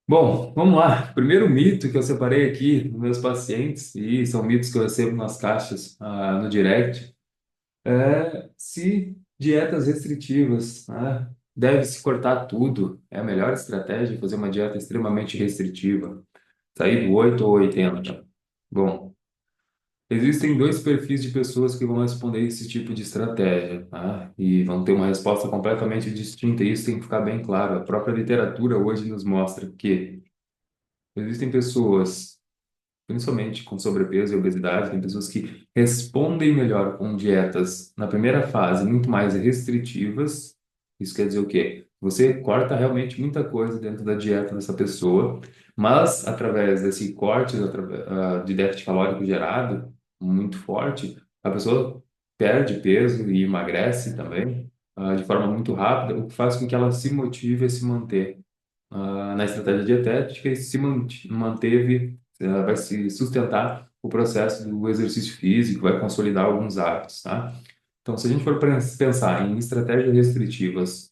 Bom, vamos lá. Primeiro mito que eu separei aqui dos meus pacientes, e são mitos que eu recebo nas caixas, no direct, é se dietas restritivas, né? Deve-se cortar tudo. É a melhor estratégia fazer uma dieta extremamente restritiva. Sair do 8 ou 80. Bom, existem dois perfis de pessoas que vão responder esse tipo de estratégia, tá? E vão ter uma resposta completamente distinta. E isso tem que ficar bem claro. A própria literatura hoje nos mostra que existem pessoas principalmente com sobrepeso e obesidade, tem pessoas que respondem melhor com dietas na primeira fase muito mais restritivas. Isso quer dizer o quê? Você corta realmente muita coisa dentro da dieta dessa pessoa, mas através desse corte de déficit calórico gerado muito forte, a pessoa perde peso e emagrece também, de forma muito rápida, o que faz com que ela se motive a se manter na estratégia dietética e se manteve, vai se sustentar o processo do exercício físico, vai consolidar alguns hábitos, tá? Então, se a gente for pensar em estratégias restritivas,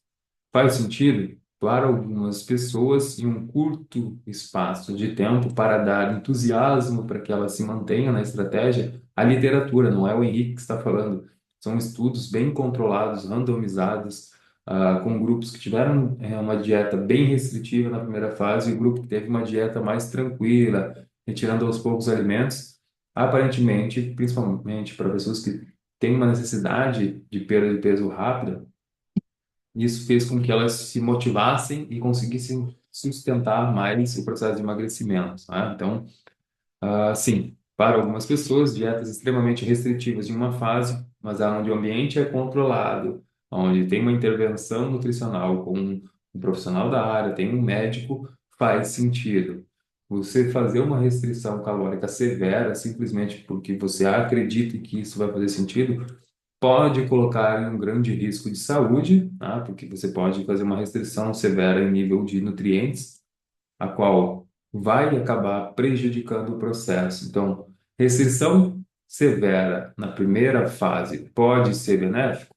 faz sentido para algumas pessoas em um curto espaço de tempo para dar entusiasmo para que elas se mantenham na estratégia. A literatura, não é o Henrique que está falando, são estudos bem controlados, randomizados, com grupos que tiveram uma dieta bem restritiva na primeira fase e o grupo que teve uma dieta mais tranquila, retirando aos poucos alimentos. Aparentemente, principalmente para pessoas que têm uma necessidade de perda de peso rápida, isso fez com que elas se motivassem e conseguissem sustentar mais o processo de emagrecimento, tá? Então, sim, para algumas pessoas, dietas extremamente restritivas em uma fase, mas onde o ambiente é controlado, onde tem uma intervenção nutricional com um profissional da área, tem um médico, faz sentido. Você fazer uma restrição calórica severa simplesmente porque você acredita que isso vai fazer sentido, pode colocar em um grande risco de saúde, tá? Porque você pode fazer uma restrição severa em nível de nutrientes, a qual vai acabar prejudicando o processo. Então, restrição severa na primeira fase pode ser benéfico?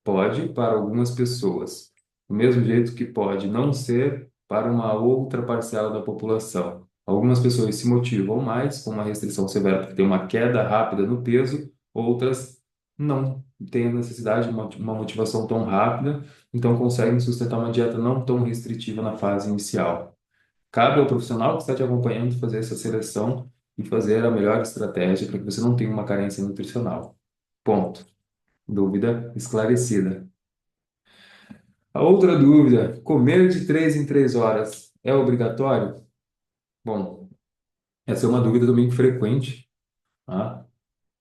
Pode para algumas pessoas, do mesmo jeito que pode não ser para uma outra parcela da população. Algumas pessoas se motivam mais com uma restrição severa porque tem uma queda rápida no peso, outras não têm a necessidade de uma motivação tão rápida, então conseguem sustentar uma dieta não tão restritiva na fase inicial. Cabe ao profissional que está te acompanhando fazer essa seleção e fazer a melhor estratégia para que você não tenha uma carência nutricional. Ponto. Dúvida esclarecida. A outra dúvida, comer de 3 em 3 horas é obrigatório? Bom, essa é uma dúvida também frequente, tá?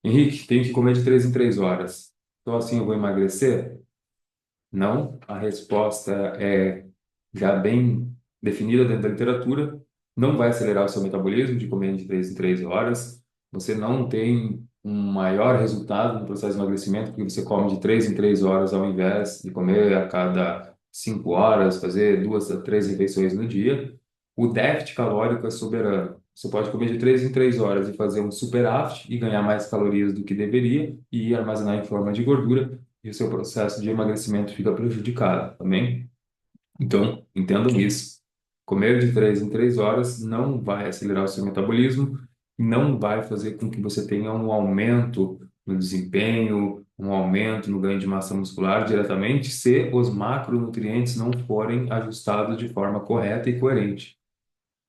Henrique, tenho que comer de 3 em 3 horas. Então assim eu vou emagrecer? Não. A resposta é já bem definida dentro da literatura. Não vai acelerar o seu metabolismo de comer de 3 em 3 horas. Você não tem um maior resultado no processo de emagrecimento porque você come de 3 em 3 horas ao invés de comer a cada 5 horas, fazer 2 a 3 refeições no dia. O déficit calórico é soberano. Você pode comer de 3 em 3 horas e fazer um superávit e ganhar mais calorias do que deveria e armazenar em forma de gordura e o seu processo de emagrecimento fica prejudicado também. Então, entendam isso. Comer de 3 em 3 horas não vai acelerar o seu metabolismo, não vai fazer com que você tenha um aumento no desempenho, um aumento no ganho de massa muscular diretamente, se os macronutrientes não forem ajustados de forma correta e coerente.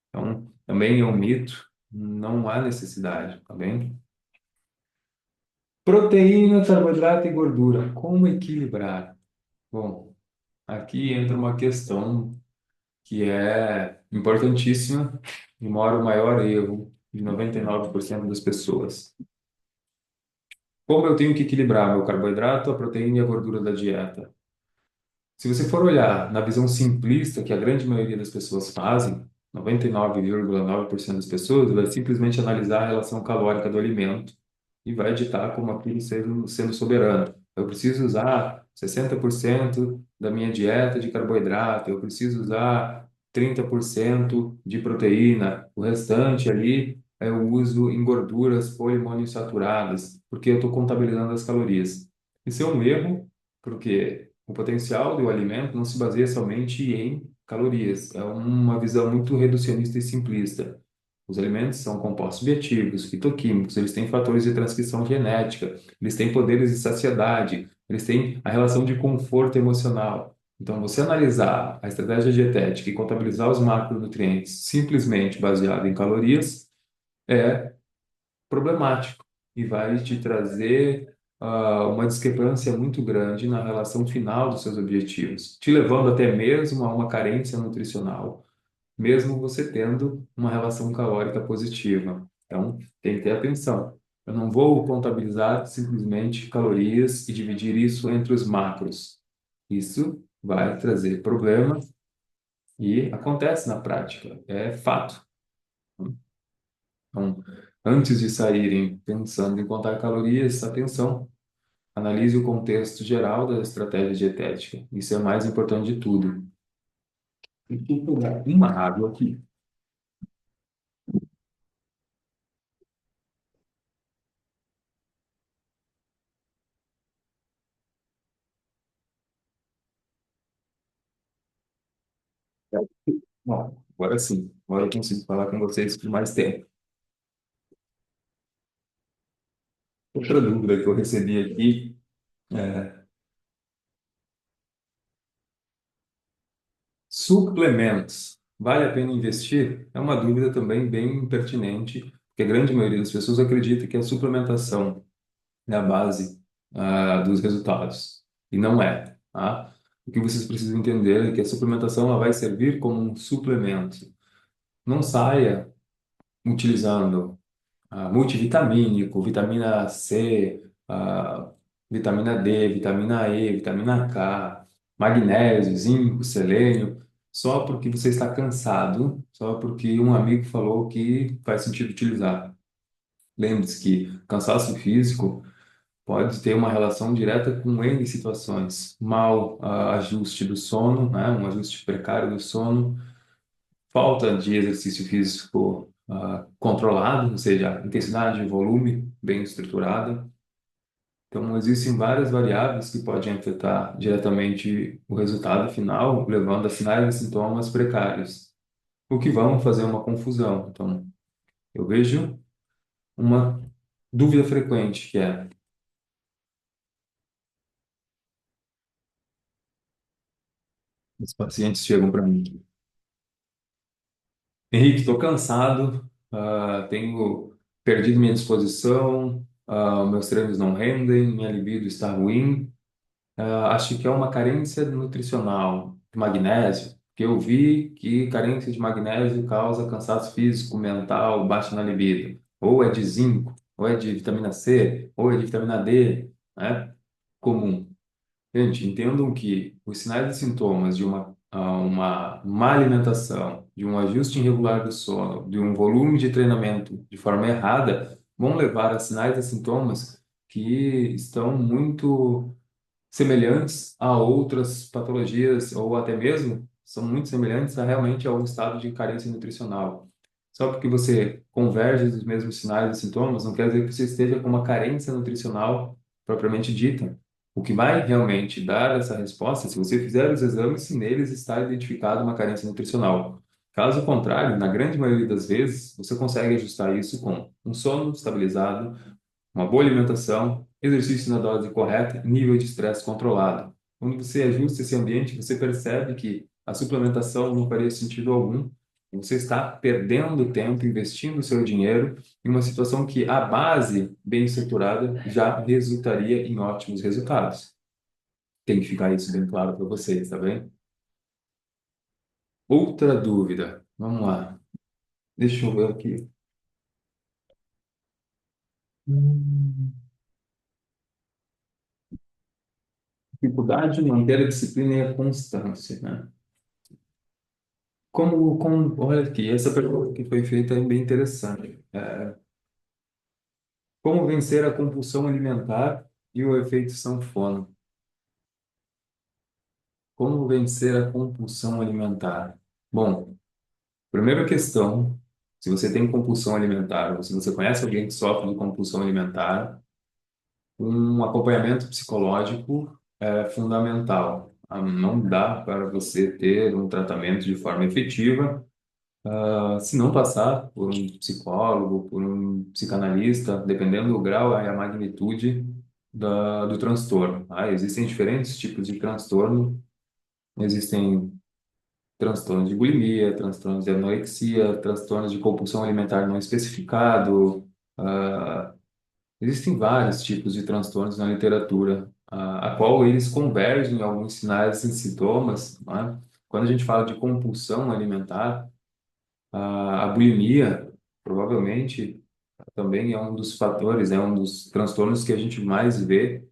Então, também é um mito, não há necessidade, tá bem? Proteína, carboidrato e gordura, como equilibrar? Bom, aqui entra uma questão que é importantíssima e mora o maior erro de 99% das pessoas. Como eu tenho que equilibrar meu carboidrato, a proteína e a gordura da dieta? Se você for olhar na visão simplista que a grande maioria das pessoas fazem, 99,9% das pessoas vai simplesmente analisar a relação calórica do alimento e vai ditar como aquilo sendo soberano. Eu preciso usar 60% da minha dieta de carboidrato, eu preciso usar 30% de proteína, o restante ali eu uso em gorduras poliinsaturadadas, porque eu estou contabilizando as calorias. Isso é um erro, porque o potencial do alimento não se baseia somente em calorias. É uma visão muito reducionista e simplista. Os alimentos são compostos bioativos, fitoquímicos, eles têm fatores de transcrição genética, eles têm poderes de saciedade, eles têm a relação de conforto emocional. Então, você analisar a estratégia dietética e contabilizar os macronutrientes simplesmente baseado em calorias é problemático e vai te trazer uma discrepância muito grande na relação final dos seus objetivos, te levando até mesmo a uma carência nutricional, mesmo você tendo uma relação calórica positiva. Então, tem que ter atenção. Eu não vou contabilizar simplesmente calorias e dividir isso entre os macros. Isso vai trazer problemas e acontece na prática, é fato. Então, antes de saírem pensando em contar calorias, atenção, analise o contexto geral da estratégia dietética. Isso é mais importante de tudo. Deixa eu pegar uma água aqui. Bom, agora sim, agora eu consigo falar com vocês por mais tempo. Outra dúvida que eu recebi aqui é suplementos. Vale a pena investir? É uma dúvida também bem pertinente, porque a grande maioria das pessoas acredita que a suplementação é a base dos resultados. E não é, tá? O que vocês precisam entender é que a suplementação ela vai servir como um suplemento. Não saia utilizando multivitamínico, vitamina C, vitamina D, vitamina E, vitamina K, magnésio, zinco, selênio, só porque você está cansado, só porque um amigo falou que faz sentido utilizar. Lembre-se que cansaço físico pode ter uma relação direta com N situações. Mau ajuste do sono, né? Um ajuste precário do sono, falta de exercício físico controlado, ou seja, intensidade e volume bem estruturada. Então, existem várias variáveis que podem afetar diretamente o resultado final, levando a sinais e sintomas precários, o que vão fazer uma confusão. Então, eu vejo uma dúvida frequente, que é, os pacientes chegam para mim: Henrique, estou cansado, tenho perdido minha disposição, meus treinos não rendem, minha libido está ruim. Acho que é uma carência nutricional de magnésio, que eu vi que carência de magnésio causa cansaço físico, mental, baixa na libido. Ou é de zinco, ou é de vitamina C, ou é de vitamina D, né? Comum. Gente, entendam que os sinais e sintomas de uma má alimentação, de um ajuste irregular do sono, de um volume de treinamento de forma errada, vão levar a sinais e sintomas que estão muito semelhantes a outras patologias, ou até mesmo são muito semelhantes a realmente a um estado de carência nutricional. Só porque você converge dos mesmos sinais e sintomas, não quer dizer que você esteja com uma carência nutricional propriamente dita. O que vai realmente dar essa resposta, se você fizer os exames, se neles está identificada uma carência nutricional. Caso contrário, na grande maioria das vezes, você consegue ajustar isso com um sono estabilizado, uma boa alimentação, exercício na dose correta, nível de estresse controlado. Quando você ajusta esse ambiente, você percebe que a suplementação não faria sentido algum. Você está perdendo tempo, investindo o seu dinheiro em uma situação que a base bem estruturada já resultaria em ótimos resultados. Tem que ficar isso bem claro para vocês, tá bem? Outra dúvida. Vamos lá. Deixa eu ver aqui. Hum, Dificuldade em manter a disciplina e a constância, né? Olha aqui, essa pergunta que foi feita é bem interessante. Como vencer a compulsão alimentar e o efeito sanfona? Como vencer a compulsão alimentar? Bom, primeira questão, se você tem compulsão alimentar, ou se você conhece alguém que sofre de compulsão alimentar, um acompanhamento psicológico é fundamental. Não dá para você ter um tratamento de forma efetiva, se não passar por um psicólogo, por um psicanalista, dependendo do grau e a magnitude do transtorno. Existem diferentes tipos de transtorno. Existem transtornos de bulimia, transtornos de anorexia, transtornos de compulsão alimentar não especificado. ah, Existem vários tipos de transtornos na literatura, a qual eles convergem em alguns sinais e sintomas, né? Quando a gente fala de compulsão alimentar, a bulimia provavelmente também é um dos fatores, é um dos transtornos que a gente mais vê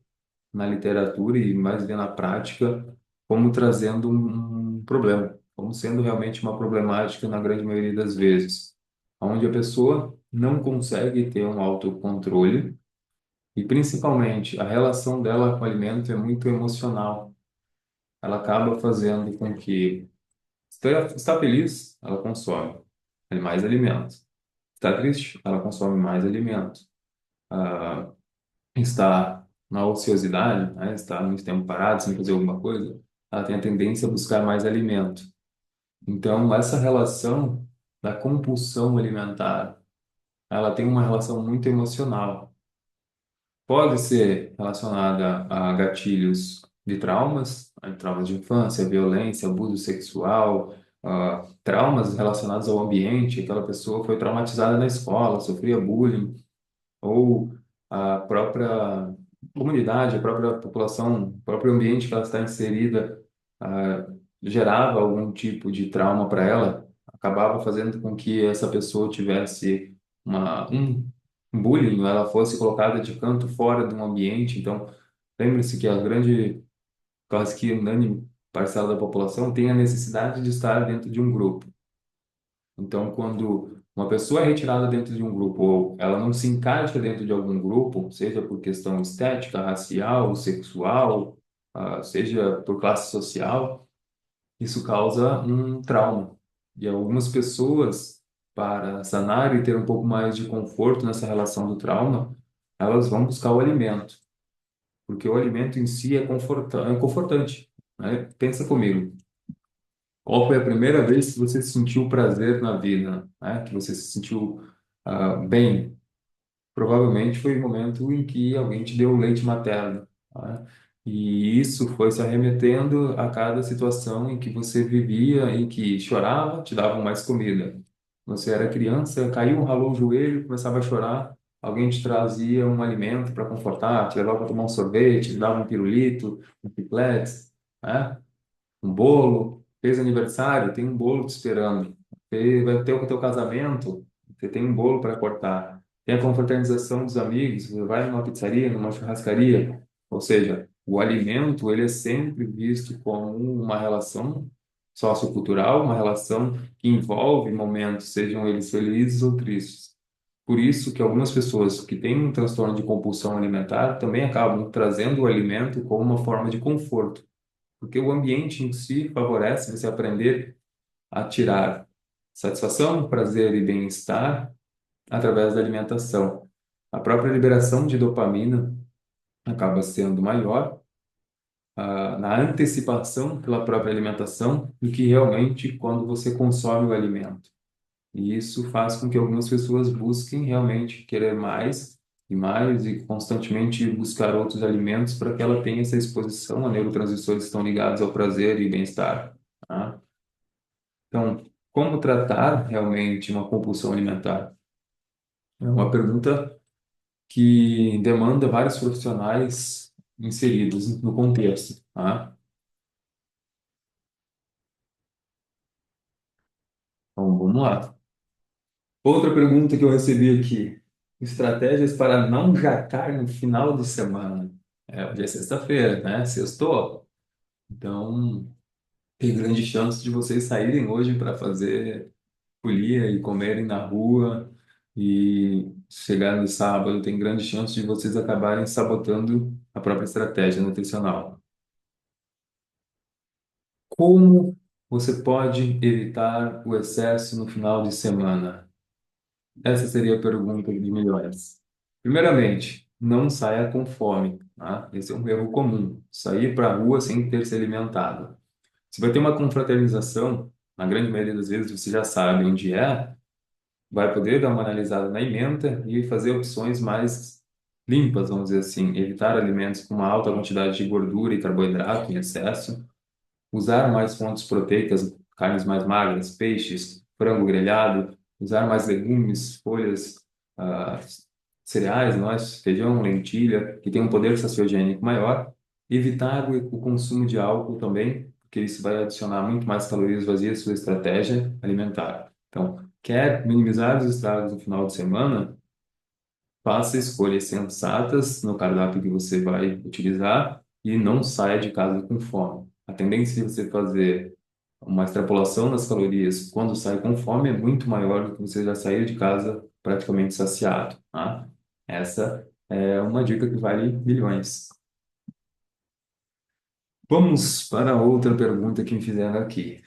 na literatura e mais vê na prática como trazendo um problema, como sendo realmente uma problemática na grande maioria das vezes, onde a pessoa não consegue ter um autocontrole e principalmente a relação dela com o alimento é muito emocional. Ela acaba fazendo com que está feliz, ela consome mais alimento. Está triste, ela consome mais alimento. Ah, Está na ociosidade, né? Está muito tempo parado sem fazer alguma coisa, ela tem a tendência a buscar mais alimento. Então, essa relação da compulsão alimentar, ela tem uma relação muito emocional. Pode ser relacionada a gatilhos de traumas, a traumas de infância, violência, abuso sexual, traumas relacionados ao ambiente, aquela pessoa foi traumatizada na escola, sofria bullying, ou a própria comunidade, a própria população, o próprio ambiente que ela está inserida, ah, gerava algum tipo de trauma para ela, acabava fazendo com que essa pessoa tivesse um bullying, ela fosse colocada de canto fora de um ambiente. Então, lembre-se que a grande, quase que unânime parcela da população tem a necessidade de estar dentro de um grupo. Então, quando uma pessoa é retirada dentro de um grupo ou ela não se encaixa dentro de algum grupo, seja por questão estética, racial, sexual, seja por classe social, isso causa um trauma. E algumas pessoas, para sanar e ter um pouco mais de conforto nessa relação do trauma, elas vão buscar o alimento, porque o alimento em si é confortante, né? Pensa comigo. Qual foi a primeira vez que você sentiu prazer na vida, né? Que você se sentiu bem? Provavelmente foi o momento em que alguém te deu leite materno, né? E isso foi se arremetendo a cada situação em que você vivia, em que chorava, te davam mais comida. Você era criança, caiu, ralou o joelho, começava a chorar, alguém te trazia um alimento para confortar, te levava para tomar um sorvete, te dava um pirulito, um piclete, né? Um bolo, fez aniversário, tem um bolo te esperando. Vai ter o teu casamento, você tem um bolo para cortar. Tem a confraternização dos amigos, você vai numa pizzaria, numa churrascaria. Ou seja, o alimento, ele é sempre visto como uma relação sociocultural, uma relação que envolve momentos, sejam eles felizes ou tristes. Por isso que algumas pessoas que têm um transtorno de compulsão alimentar também acabam trazendo o alimento como uma forma de conforto, porque o ambiente em si favorece você aprender a tirar satisfação, prazer e bem-estar através da alimentação. A própria liberação de dopamina acaba sendo maior, na antecipação pela própria alimentação do que realmente quando você consome o alimento. E isso faz com que algumas pessoas busquem realmente querer mais e mais e constantemente buscar outros alimentos para que ela tenha essa exposição a neurotransmissores que estão ligados ao prazer e bem-estar, tá? Então, como tratar realmente uma compulsão alimentar? É uma pergunta que demanda vários profissionais inseridos no contexto, tá? Então, vamos lá. Outra pergunta que eu recebi aqui: estratégias para não jacar no final de semana. Hoje é sexta-feira, né? Sextou. Então, tem grande chance de vocês saírem hoje para fazer folia e comerem na rua, e chegar no sábado, tem grande chance de vocês acabarem sabotando a própria estratégia nutricional. Como você pode evitar o excesso no final de semana? Essa seria a pergunta de milhões. Primeiramente, não saia com fome. tá? Esse é um erro comum, sair para a rua sem ter se alimentado. Se vai ter uma confraternização, na grande maioria das vezes você já sabe onde é, vai poder dar uma analisada na ementa e fazer opções mais limpas, vamos dizer assim, evitar alimentos com uma alta quantidade de gordura e carboidrato em excesso, usar mais fontes proteicas, carnes mais magras, peixes, frango grelhado, usar mais legumes, folhas, ah, cereais, nós, feijão, lentilha, que tem um poder saciogênico maior, evitar o consumo de álcool também, porque isso vai adicionar muito mais calorias vazias à sua estratégia alimentar. Então, quer minimizar os estragos no final de semana? Faça escolhas sensatas no cardápio que você vai utilizar e não saia de casa com fome. A tendência de você fazer uma extrapolação das calorias quando sai com fome é muito maior do que você já sair de casa praticamente saciado, tá? Essa é uma dica que vale milhões. Vamos para outra pergunta que me fizeram aqui.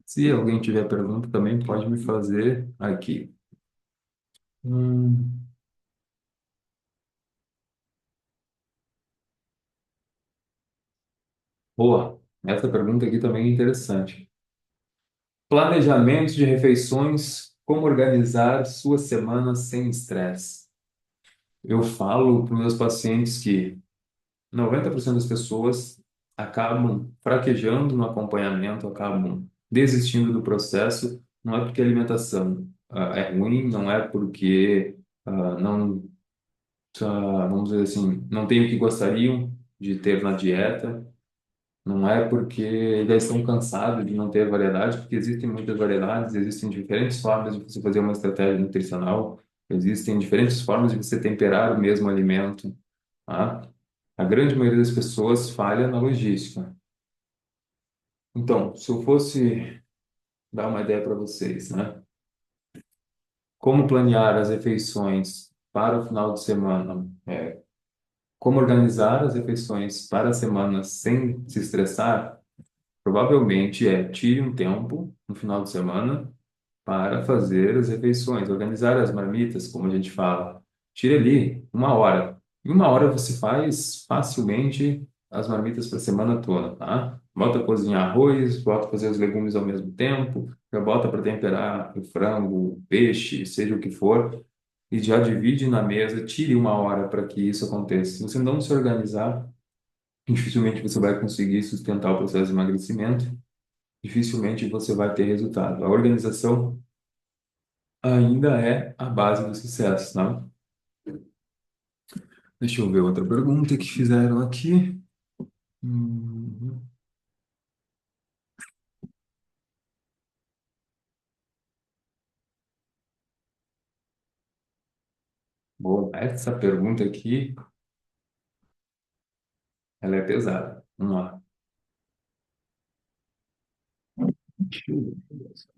Se alguém tiver pergunta, também pode me fazer aqui. Hum, boa. Essa pergunta aqui também é interessante. Planejamento de refeições, como organizar sua semana sem estresse. Eu falo para os meus pacientes que 90% das pessoas acabam fraquejando no acompanhamento, acabam desistindo do processo, não é porque a alimentação é ruim, não é porque não, vamos dizer assim, não tem o que gostariam de ter na dieta, não é porque eles estão cansados de não ter variedade, porque existem muitas variedades, existem diferentes formas de você fazer uma estratégia nutricional, existem diferentes formas de você temperar o mesmo alimento, tá? A grande maioria das pessoas falha na logística. Então, se eu fosse dar uma ideia para vocês, né? Como planear as refeições para o final de semana? Como organizar as refeições para a semana sem se estressar? Provavelmente tire um tempo no final de semana para fazer as refeições, organizar as marmitas, como a gente fala. Tire ali uma hora. Em uma hora você faz facilmente as marmitas para a semana toda, tá? Bota a cozinhar arroz, bota a fazer os legumes ao mesmo tempo, já bota para temperar o frango, o peixe, seja o que for, e já divide na mesa, tire uma hora para que isso aconteça. Se você não se organizar, dificilmente você vai conseguir sustentar o processo de emagrecimento, dificilmente você vai ter resultado. A organização ainda é a base do sucesso, tá? Deixa eu ver outra pergunta que fizeram aqui. Hum, Bom, essa pergunta aqui, ela é pesada. Vamos lá. Deixa eu ver.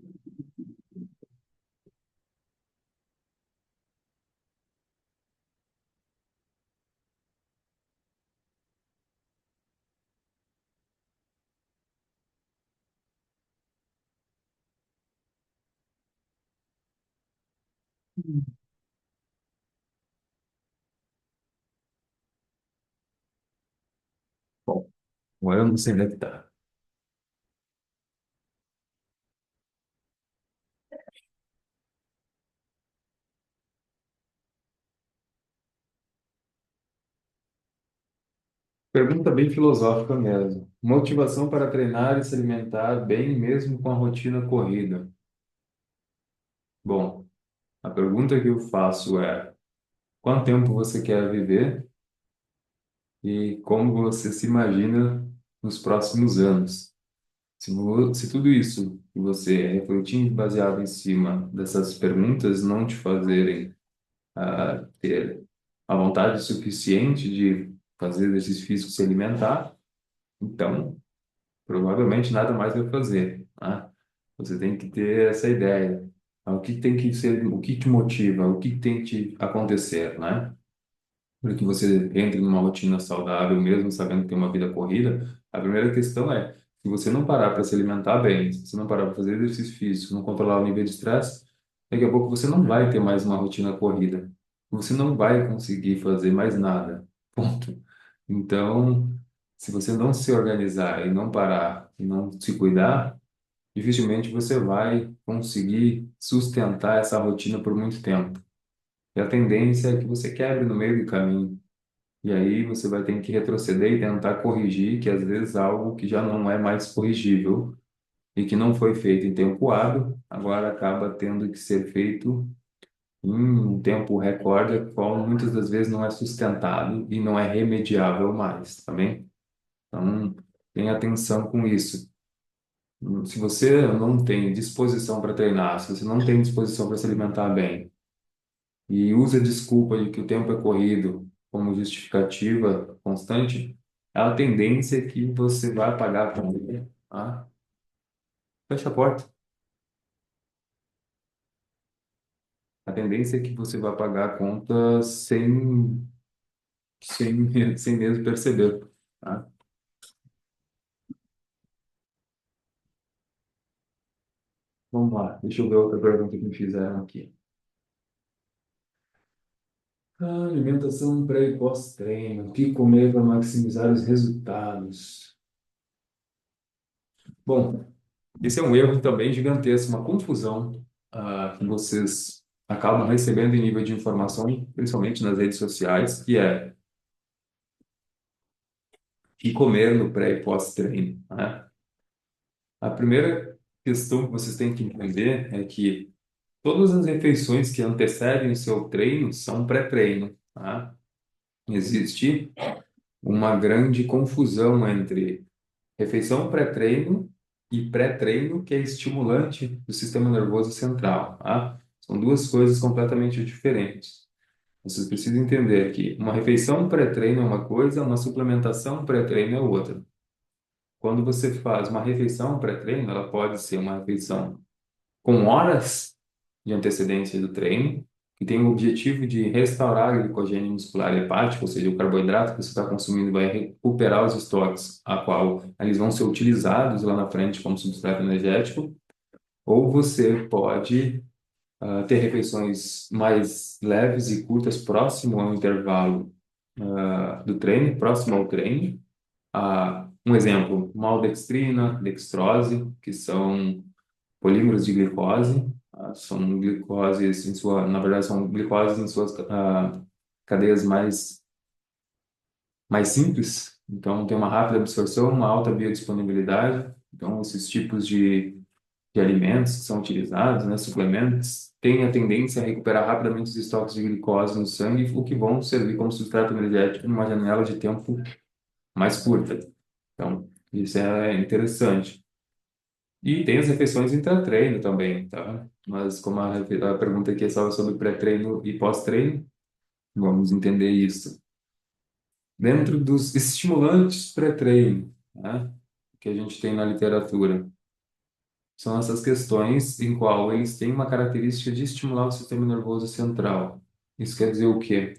Bom, agora eu não sei onde é que tá. Pergunta bem filosófica mesmo. Motivação para treinar e se alimentar bem mesmo com a rotina corrida. Bom, a pergunta que eu faço é: quanto tempo você quer viver e como você se imagina nos próximos anos? Se tudo isso que você refletir baseado em cima dessas perguntas não te fazerem ter a vontade suficiente de fazer exercício físico e se alimentar, então provavelmente nada mais vai fazer, tá? Você tem que ter essa ideia. O que tem que ser, o que te motiva, o que tem que acontecer, né? Para que você entre numa rotina saudável, mesmo sabendo que tem uma vida corrida, a primeira questão é, se você não parar para se alimentar bem, se você não parar para fazer exercício físico, não controlar o nível de estresse, daqui a pouco você não vai ter mais uma rotina corrida. Você não vai conseguir fazer mais nada. Ponto. Então, se você não se organizar e não parar e não se cuidar, dificilmente você vai conseguir sustentar essa rotina por muito tempo. E a tendência é que você quebre no meio do caminho. E aí você vai ter que retroceder e tentar corrigir, que às vezes algo que já não é mais corrigível e que não foi feito em tempo hábil, agora acaba tendo que ser feito em um tempo recorde, o qual muitas das vezes não é sustentado e não é remediável mais, tá bem? Então, tenha atenção com isso. Se você não tem disposição para treinar, se você não tem disposição para se alimentar bem e usa a desculpa de que o tempo é corrido como justificativa constante, a tendência é que você vai pagar a conta. Ah, fecha a porta. A tendência é que você vai pagar a conta sem mesmo perceber. Tá? Vamos lá, deixa eu ver outra pergunta que me fizeram aqui. Alimentação pré e pós-treino. O que comer para maximizar os resultados? Bom, esse é um erro também gigantesco, uma confusão que vocês acabam recebendo em nível de informação, principalmente nas redes sociais, que é o que comer no pré e pós-treino, né? A primeira questão que vocês têm que entender é que todas as refeições que antecedem o seu treino são pré-treino, tá? Existe uma grande confusão entre refeição pré-treino e pré-treino, que é estimulante do sistema nervoso central, tá? São duas coisas completamente diferentes. Vocês precisam entender que uma refeição pré-treino é uma coisa, uma suplementação pré-treino é outra. Quando você faz uma refeição pré-treino, ela pode ser uma refeição com horas de antecedência do treino, que tem o objetivo de restaurar a glicogênio muscular hepático, ou seja, o carboidrato que você está consumindo vai recuperar os estoques, a qual eles vão ser utilizados lá na frente como substrato energético, ou você pode ter refeições mais leves e curtas próximo ao intervalo do treino, próximo ao treino. Um exemplo, maltodextrina, dextrose, que são polímeros de glicose, são glicoses em sua, na verdade são glicoses em suas cadeias mais simples, então tem uma rápida absorção, uma alta biodisponibilidade. Então esses tipos de alimentos que são utilizados, né, suplementos, têm a tendência a recuperar rapidamente os estoques de glicose no sangue, o que vão servir como substrato energético numa janela de tempo mais curta. Então, isso é interessante. E tem as refeições intra-treino também, tá? Mas como a pergunta aqui é só sobre pré-treino e pós-treino, vamos entender isso. Dentro dos estimulantes pré-treino, né, que a gente tem na literatura, são essas questões em qual eles têm uma característica de estimular o sistema nervoso central. Isso quer dizer o quê?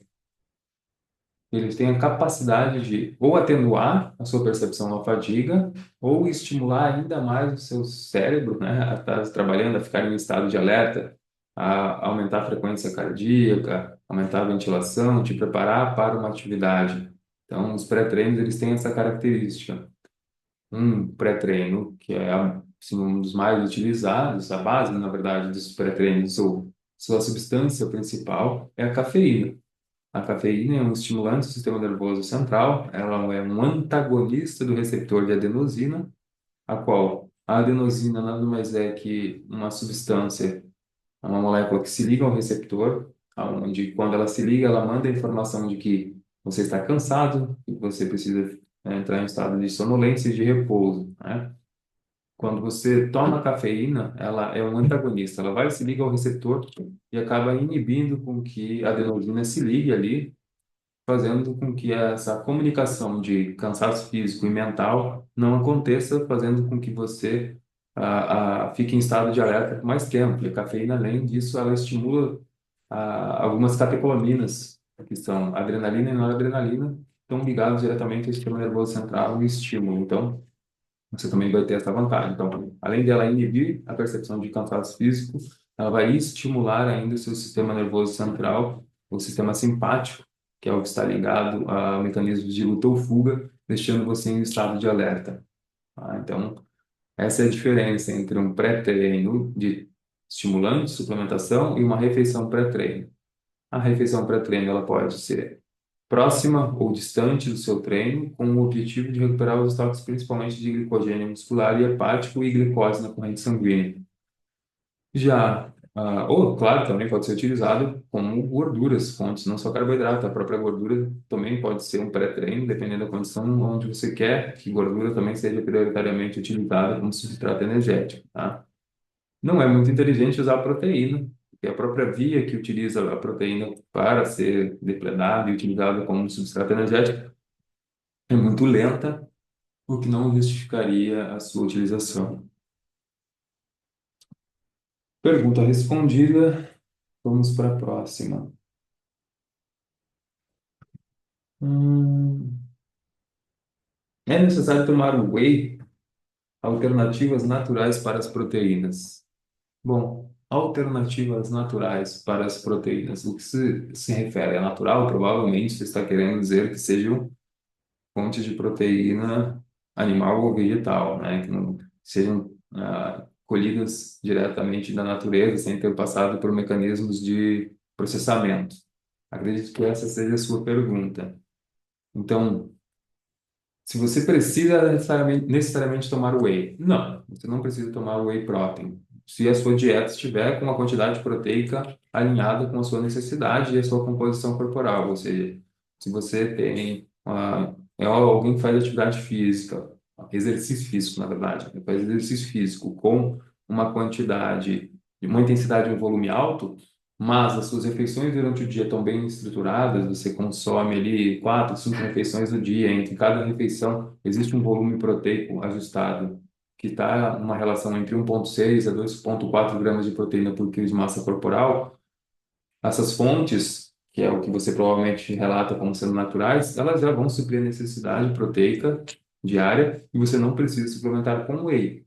Eles têm a capacidade de ou atenuar a sua percepção da fadiga ou estimular ainda mais o seu cérebro, né, a estar trabalhando, a ficar em um estado de alerta, a aumentar a frequência cardíaca, aumentar a ventilação, te preparar para uma atividade. Então, os pré-treinos, eles têm essa característica. Um pré-treino, que é assim, um dos mais utilizados, a base, na verdade, dos pré-treinos, ou sua substância principal, é a cafeína. A cafeína é um estimulante do sistema nervoso central, ela é um antagonista do receptor de adenosina, a qual a adenosina nada mais é que uma substância, uma molécula que se liga ao receptor, onde quando ela se liga, ela manda a informação de que você está cansado e que você precisa entrar em um estado de sonolência e de repouso, né? Quando você toma cafeína, ela é um antagonista, ela vai se liga ao receptor e acaba inibindo com que a adenosina se ligue ali, fazendo com que essa comunicação de cansaço físico e mental não aconteça, fazendo com que você fique em estado de alerta por mais tempo. E a cafeína, além disso, ela estimula algumas catecolaminas, que são adrenalina e noradrenalina, estão ligados diretamente ao sistema nervoso central e estímulo. Então, você também vai ter essa vantagem. Então, além dela inibir a percepção de cansaço físico, ela vai estimular ainda o seu sistema nervoso central, o sistema simpático, que é o que está ligado a mecanismos de luta ou fuga, deixando você em estado de alerta. Tá? Então, essa é a diferença entre um pré-treino de estimulante, suplementação, e uma refeição pré-treino. A refeição pré-treino ela pode ser próxima ou distante do seu treino, com o objetivo de recuperar os estoques principalmente de glicogênio muscular e hepático e glicose na corrente sanguínea. Já, ou claro, também pode ser utilizado como gorduras, fontes, não só carboidrato, a própria gordura também pode ser um pré-treino, dependendo da condição onde você quer que gordura também seja prioritariamente utilizada como substrato energético, tá? Não é muito inteligente usar proteína, porque a própria via que utiliza a proteína para ser depredada e utilizada como substrato energético é muito lenta, o que não justificaria a sua utilização. Pergunta respondida, vamos para a próxima. Hum, é necessário tomar whey, alternativas naturais para as proteínas? Bom, alternativas naturais para as proteínas. O que se refere a natural, provavelmente você está querendo dizer que sejam fontes de proteína animal ou vegetal, né? Que não sejam colhidas diretamente da natureza, sem ter passado por mecanismos de processamento. Acredito que essa seja a sua pergunta. Então, se você precisa necessariamente tomar whey, não, você não precisa tomar whey protein. Se a sua dieta estiver com uma quantidade proteica alinhada com a sua necessidade e a sua composição corporal, ou seja, se você tem é alguém que faz atividade física, exercício físico, na verdade, né, faz exercício físico com uma quantidade, uma intensidade e um volume alto, mas as suas refeições durante o dia estão bem estruturadas, você consome ali 4, 5 refeições no dia, entre cada refeição existe um volume proteico ajustado, que está numa relação entre 1,6 a 2,4 gramas de proteína por quilo de massa corporal. Essas fontes, que é o que você provavelmente relata como sendo naturais, elas já vão suprir a necessidade proteica diária e você não precisa suplementar com whey.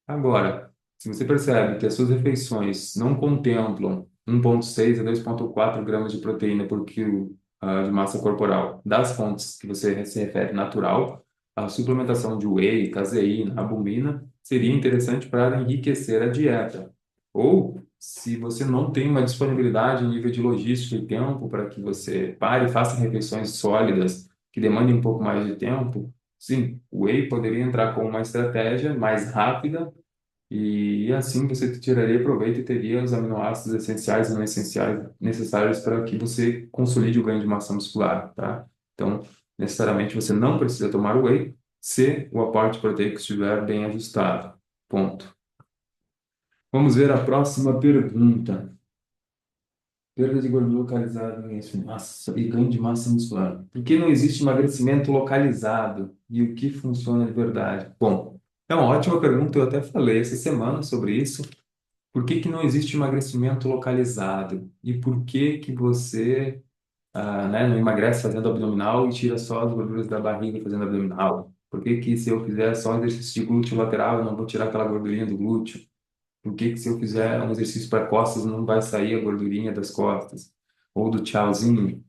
Agora, se você percebe que as suas refeições não contemplam 1,6 a 2,4 gramas de proteína por quilo de massa corporal das fontes que você se refere natural, a suplementação de whey, caseína, albumina seria interessante para enriquecer a dieta. Ou, se você não tem uma disponibilidade em nível de logística e tempo para que você pare e faça refeições sólidas que demandem um pouco mais de tempo, sim, o whey poderia entrar como uma estratégia mais rápida e assim você tiraria proveito e teria os aminoácidos essenciais e não essenciais necessários para que você consolide o ganho de massa muscular, tá? Então, necessariamente você não precisa tomar whey se o aporte proteico estiver bem ajustado. Ponto. Vamos ver a próxima pergunta. Perda de gordura localizada em massa e ganho de massa muscular. Por que não existe emagrecimento localizado? E o que funciona de verdade? Bom, é uma ótima pergunta. Eu até falei essa semana sobre isso. Por que que não existe emagrecimento localizado? E por que que você, né, não emagrece fazendo abdominal e tira só as gorduras da barriga fazendo abdominal? Por que que se eu fizer só exercício de glúteo lateral, eu não vou tirar aquela gordurinha do glúteo? Por que que se eu fizer um exercício para costas, não vai sair a gordurinha das costas? Ou do tchauzinho,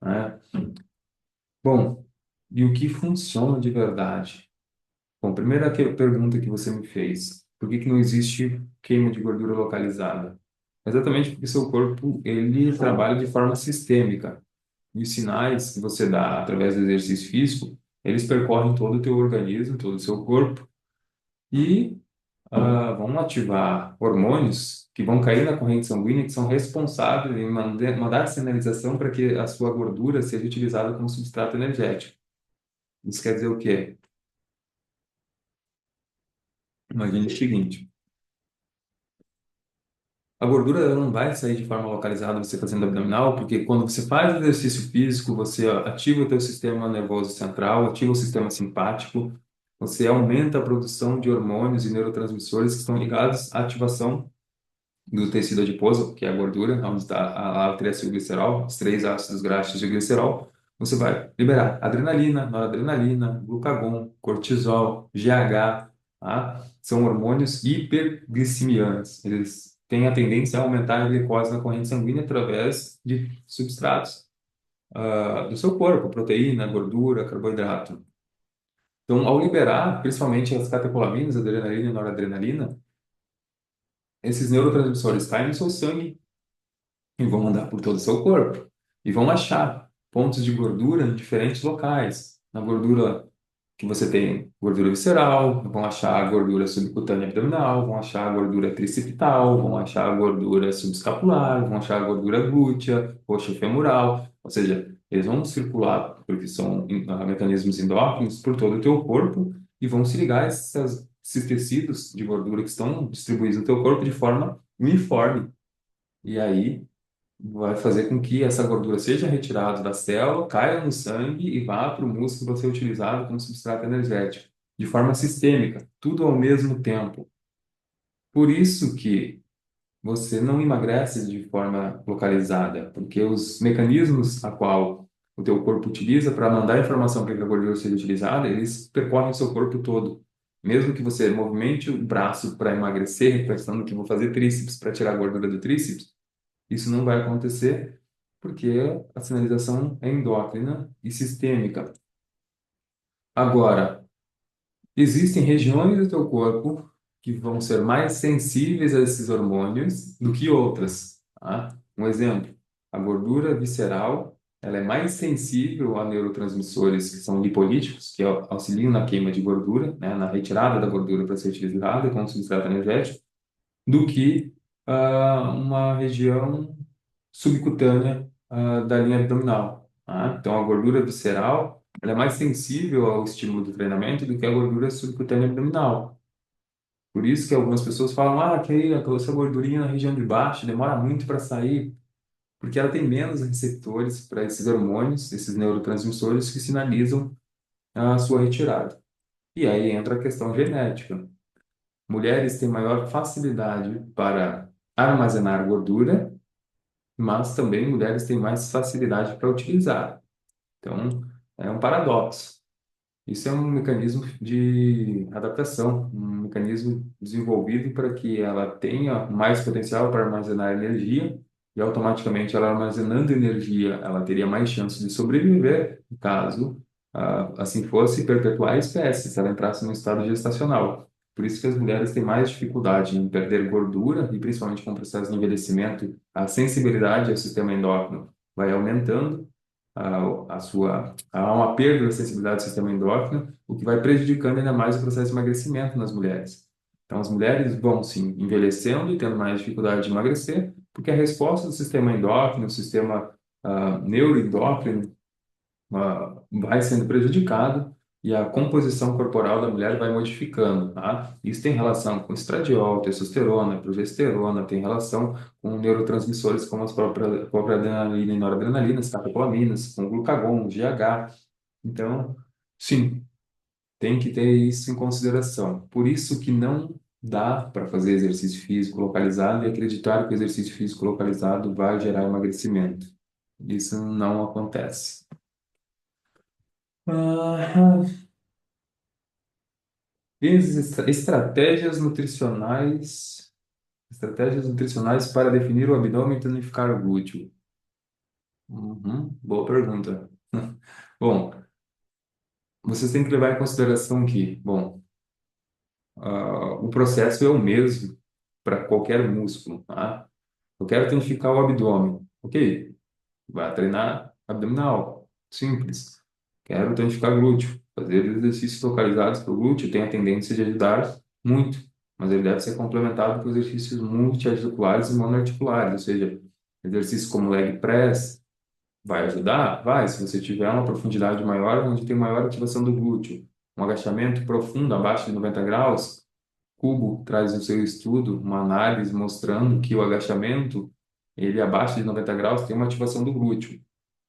né? Bom, e o que funciona de verdade? Bom, primeira pergunta que você me fez, por que que não existe queima de gordura localizada? Exatamente porque seu corpo ele trabalha de forma sistêmica. E os sinais que você dá através do exercício físico, eles percorrem todo o teu organismo, todo o seu corpo e vão ativar hormônios que vão cair na corrente sanguínea que são responsáveis em mandar sinalização para que a sua gordura seja utilizada como substrato energético. Isso quer dizer o quê? Imagine o seguinte. A gordura ela não vai sair de forma localizada você fazendo abdominal, porque quando você faz exercício físico, você ativa o teu sistema nervoso central, ativa o sistema simpático, você aumenta a produção de hormônios e neurotransmissores que estão ligados à ativação do tecido adiposo, que é a gordura, onde está a triacilglicerol, os três ácidos graxos de glicerol. Você vai liberar adrenalina, noradrenalina, glucagon, cortisol, GH, tá? São hormônios hiperglicemiantes. Eles têm a tendência a aumentar a glicose na corrente sanguínea através de substratos. do seu corpo, proteína, gordura, carboidrato. Então, ao liberar, principalmente as catecolaminas, adrenalina e noradrenalina, esses neurotransmissores caem no seu sangue e vão andar por todo o seu corpo e vão achar pontos de gordura em diferentes locais. Na gordura que você tem gordura visceral, vão achar a gordura subcutânea abdominal, vão achar a gordura tricipital, vão achar a gordura subescapular, vão achar a gordura glútea, coxa femoral, ou seja, eles vão circular, porque são mecanismos endócrinos, por todo o teu corpo e vão se ligar a esses tecidos de gordura que estão distribuídos no teu corpo de forma uniforme. E aí vai fazer com que essa gordura seja retirada da célula, caia no sangue e vá para o músculo para ser utilizado como substrato energético, de forma sistêmica, tudo ao mesmo tempo. Por isso que você não emagrece de forma localizada, porque os mecanismos a qual o teu corpo utiliza para mandar a informação para que a gordura seja utilizada, eles percorrem o seu corpo todo. Mesmo que você movimente o braço para emagrecer, pensando que vou fazer tríceps para tirar a gordura do tríceps, isso não vai acontecer porque a sinalização é endócrina e sistêmica. Agora, existem regiões do teu corpo que vão ser mais sensíveis a esses hormônios do que outras, tá? Um exemplo, a gordura visceral, ela é mais sensível a neurotransmissores que são lipolíticos, que auxiliam na queima de gordura, né, na retirada da gordura para ser utilizada como substrato energético, do que uma região subcutânea da linha abdominal. Tá? Então, a gordura visceral ela é mais sensível ao estímulo do treinamento do que a gordura subcutânea abdominal. Por isso que algumas pessoas falam, que aí, essa gordurinha na região de baixo demora muito para sair, porque ela tem menos receptores para esses hormônios, esses neurotransmissores que sinalizam a sua retirada. E aí entra a questão genética. Mulheres têm maior facilidade para armazenar gordura, mas também mulheres têm mais facilidade para utilizar. Então, é um paradoxo. Isso é um mecanismo de adaptação, um mecanismo desenvolvido para que ela tenha mais potencial para armazenar energia e automaticamente ela armazenando energia, ela teria mais chance de sobreviver, caso assim fosse perpetuar a espécie, se ela entrasse no estado gestacional. Por isso que as mulheres têm mais dificuldade em perder gordura e principalmente com o processo de envelhecimento, a sensibilidade ao sistema endócrino vai aumentando há uma perda da sensibilidade do sistema endócrino, o que vai prejudicando ainda mais o processo de emagrecimento nas mulheres. Então, as mulheres vão, sim, envelhecendo e tendo mais dificuldade de emagrecer, porque a resposta do sistema endócrino, o sistema neuroendócrino, vai sendo prejudicado e a composição corporal da mulher vai modificando, tá? Isso tem relação com estradiol, testosterona, progesterona, tem relação com neurotransmissores como as própria adrenalina e noradrenalina, as catecolaminas, com glucagon, GH. Então, sim, tem que ter isso em consideração. Por isso que não dá para fazer exercício físico localizado e acreditar que o exercício físico localizado vai gerar emagrecimento. Isso não acontece. Ah, estratégias nutricionais para definir o abdômen e tonificar o glúteo. Uhum, boa pergunta. Bom, vocês têm que levar em consideração que, bom, o processo é o mesmo para qualquer músculo, tá? Eu quero tonificar o abdômen. Ok, vai treinar abdominal. Simples. Quero tonificar glúteo. Fazer exercícios localizados para o glúteo tem a tendência de ajudar muito, mas ele deve ser complementado com exercícios multiarticulares e monoarticulares, ou seja, exercícios como leg press vai ajudar? Vai, se você tiver uma profundidade maior, onde tem maior ativação do glúteo. Um agachamento profundo, abaixo de 90 graus, Cubo traz no seu estudo uma análise mostrando que o agachamento, ele abaixo de 90 graus, tem uma ativação do glúteo.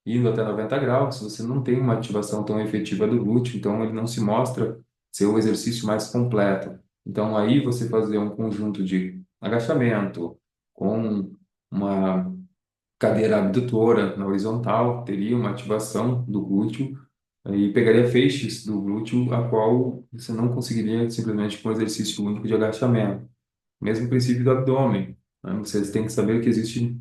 Indo até 90 graus, você não tem uma ativação tão efetiva do glúteo, então ele não se mostra ser o exercício mais completo. Então aí você fazer um conjunto de agachamento com uma cadeira abdutora na horizontal, teria uma ativação do glúteo e pegaria feixes do glúteo, a qual você não conseguiria simplesmente com um exercício único de agachamento. Mesmo princípio do abdômen, né? Vocês têm que saber que existe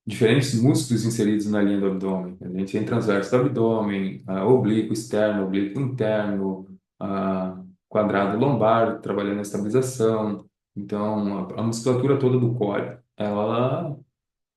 diferentes músculos inseridos na linha do abdômen. A gente tem transverso do abdômen, oblíquo externo, oblíquo interno, quadrado lombar, trabalhando a estabilização. Então, a musculatura toda do core, ela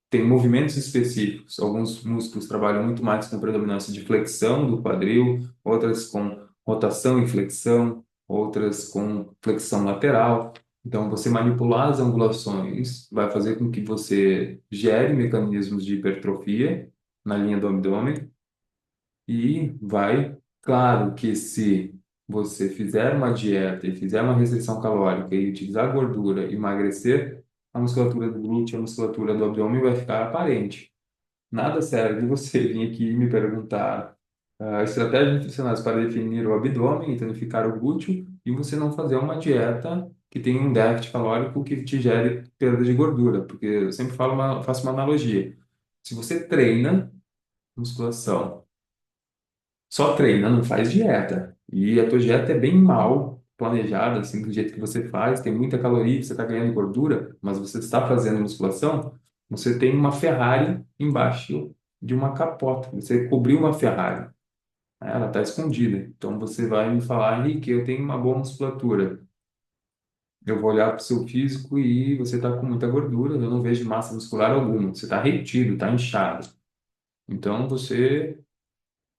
tem movimentos específicos. Alguns músculos trabalham muito mais com predominância de flexão do quadril, outras com rotação e flexão, outras com flexão lateral. Então, você manipular as angulações vai fazer com que você gere mecanismos de hipertrofia na linha do abdômen e vai, claro que se você fizer uma dieta e fizer uma restrição calórica e utilizar gordura e emagrecer, a musculatura do glúteo, a musculatura do abdômen vai ficar aparente. Nada serve você vir aqui e me perguntar estratégias nutricionais para definir o abdômen e tonificar o glúteo e você não fazer uma dieta que tenha um déficit calórico que te gere perda de gordura, porque eu sempre faço uma analogia. Se você treina musculação, só treina, não faz dieta. E a tua dieta é bem mal planejada, assim, do jeito que você faz, tem muita caloria, você está ganhando gordura, mas você está fazendo musculação, você tem uma Ferrari embaixo de uma capota. Você cobriu uma Ferrari, né? Ela está escondida. Então você vai me falar, Henrique, eu tenho uma boa musculatura. Eu vou olhar para o seu físico e você está com muita gordura, eu não vejo massa muscular alguma. Você está retido, está inchado. Então você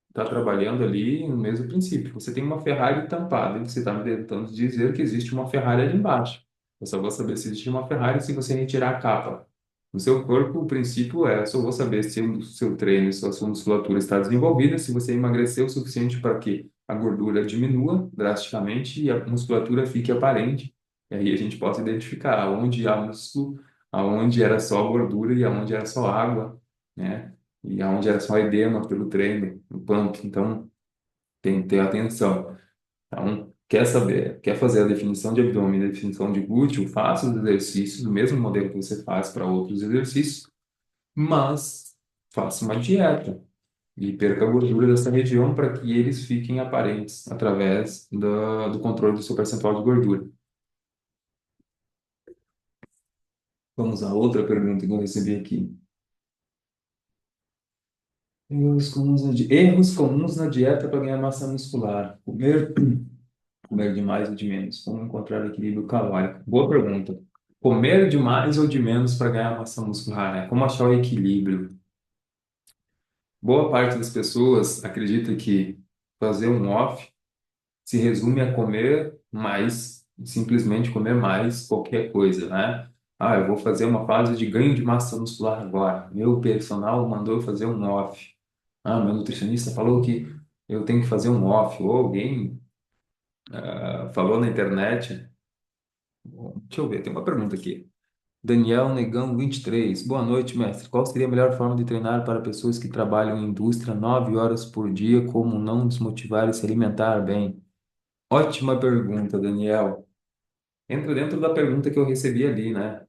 está trabalhando ali no mesmo princípio. Você tem uma Ferrari tampada e você está me tentando dizer que existe uma Ferrari ali embaixo. Eu só vou saber se existe uma Ferrari se você retirar a capa. No seu corpo, o princípio é, eu só vou saber se o seu treino, se a sua musculatura está desenvolvida, se você emagreceu o suficiente para que a gordura diminua drasticamente e a musculatura fique aparente. E aí a gente possa identificar onde há músculo, aonde era só gordura e aonde era só água, né? E aonde era só edema pelo treino, o pump. Então, tem que ter atenção. Então, quer saber, quer fazer a definição de abdômen, a definição de glúteo, faça os exercícios do mesmo modelo que você faz para outros exercícios, mas faça uma dieta e perca a gordura dessa região para que eles fiquem aparentes através do controle do seu percentual de gordura. Vamos a outra pergunta que eu recebi aqui. Erros comuns na dieta para ganhar massa muscular. Comer de mais ou de menos? Como encontrar o equilíbrio calórico? Boa pergunta. Comer de mais ou de menos para ganhar massa muscular, né? Como achar o equilíbrio? Boa parte das pessoas acredita que fazer um off se resume a comer mais, simplesmente comer mais qualquer coisa, né? Ah, eu vou fazer uma fase de ganho de massa muscular agora. Meu personal mandou eu fazer um off. Ah, meu nutricionista falou que eu tenho que fazer um off. Ou alguém falou na internet. Bom, deixa eu ver, tem uma pergunta aqui. Daniel Negão 23. Boa noite, mestre. Qual seria a melhor forma de treinar para pessoas que trabalham em indústria 9 horas por dia? Como não desmotivar e se alimentar bem? Ótima pergunta, Daniel. Entra dentro da pergunta que eu recebi ali, né?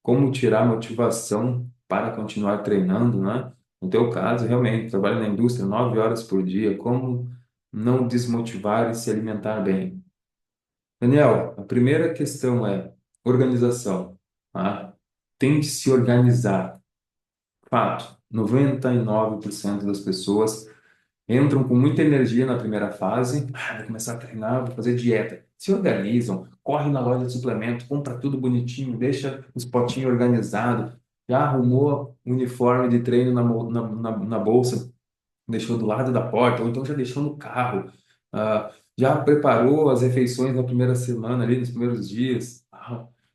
Como tirar motivação para continuar treinando, né? No teu caso, realmente, trabalho na indústria 9 horas por dia. Como não desmotivar e se alimentar bem? Daniel, a primeira questão é organização, tá? Tente se organizar. Fato, 99% das pessoas entram com muita energia na primeira fase. Vou começar a treinar, vou fazer dieta. Se organizam, corre na loja de suplemento, compra tudo bonitinho, deixa os potinhos organizados, já arrumou o uniforme de treino na bolsa, deixou do lado da porta, ou então já deixou no carro, já preparou as refeições na primeira semana, ali nos primeiros dias.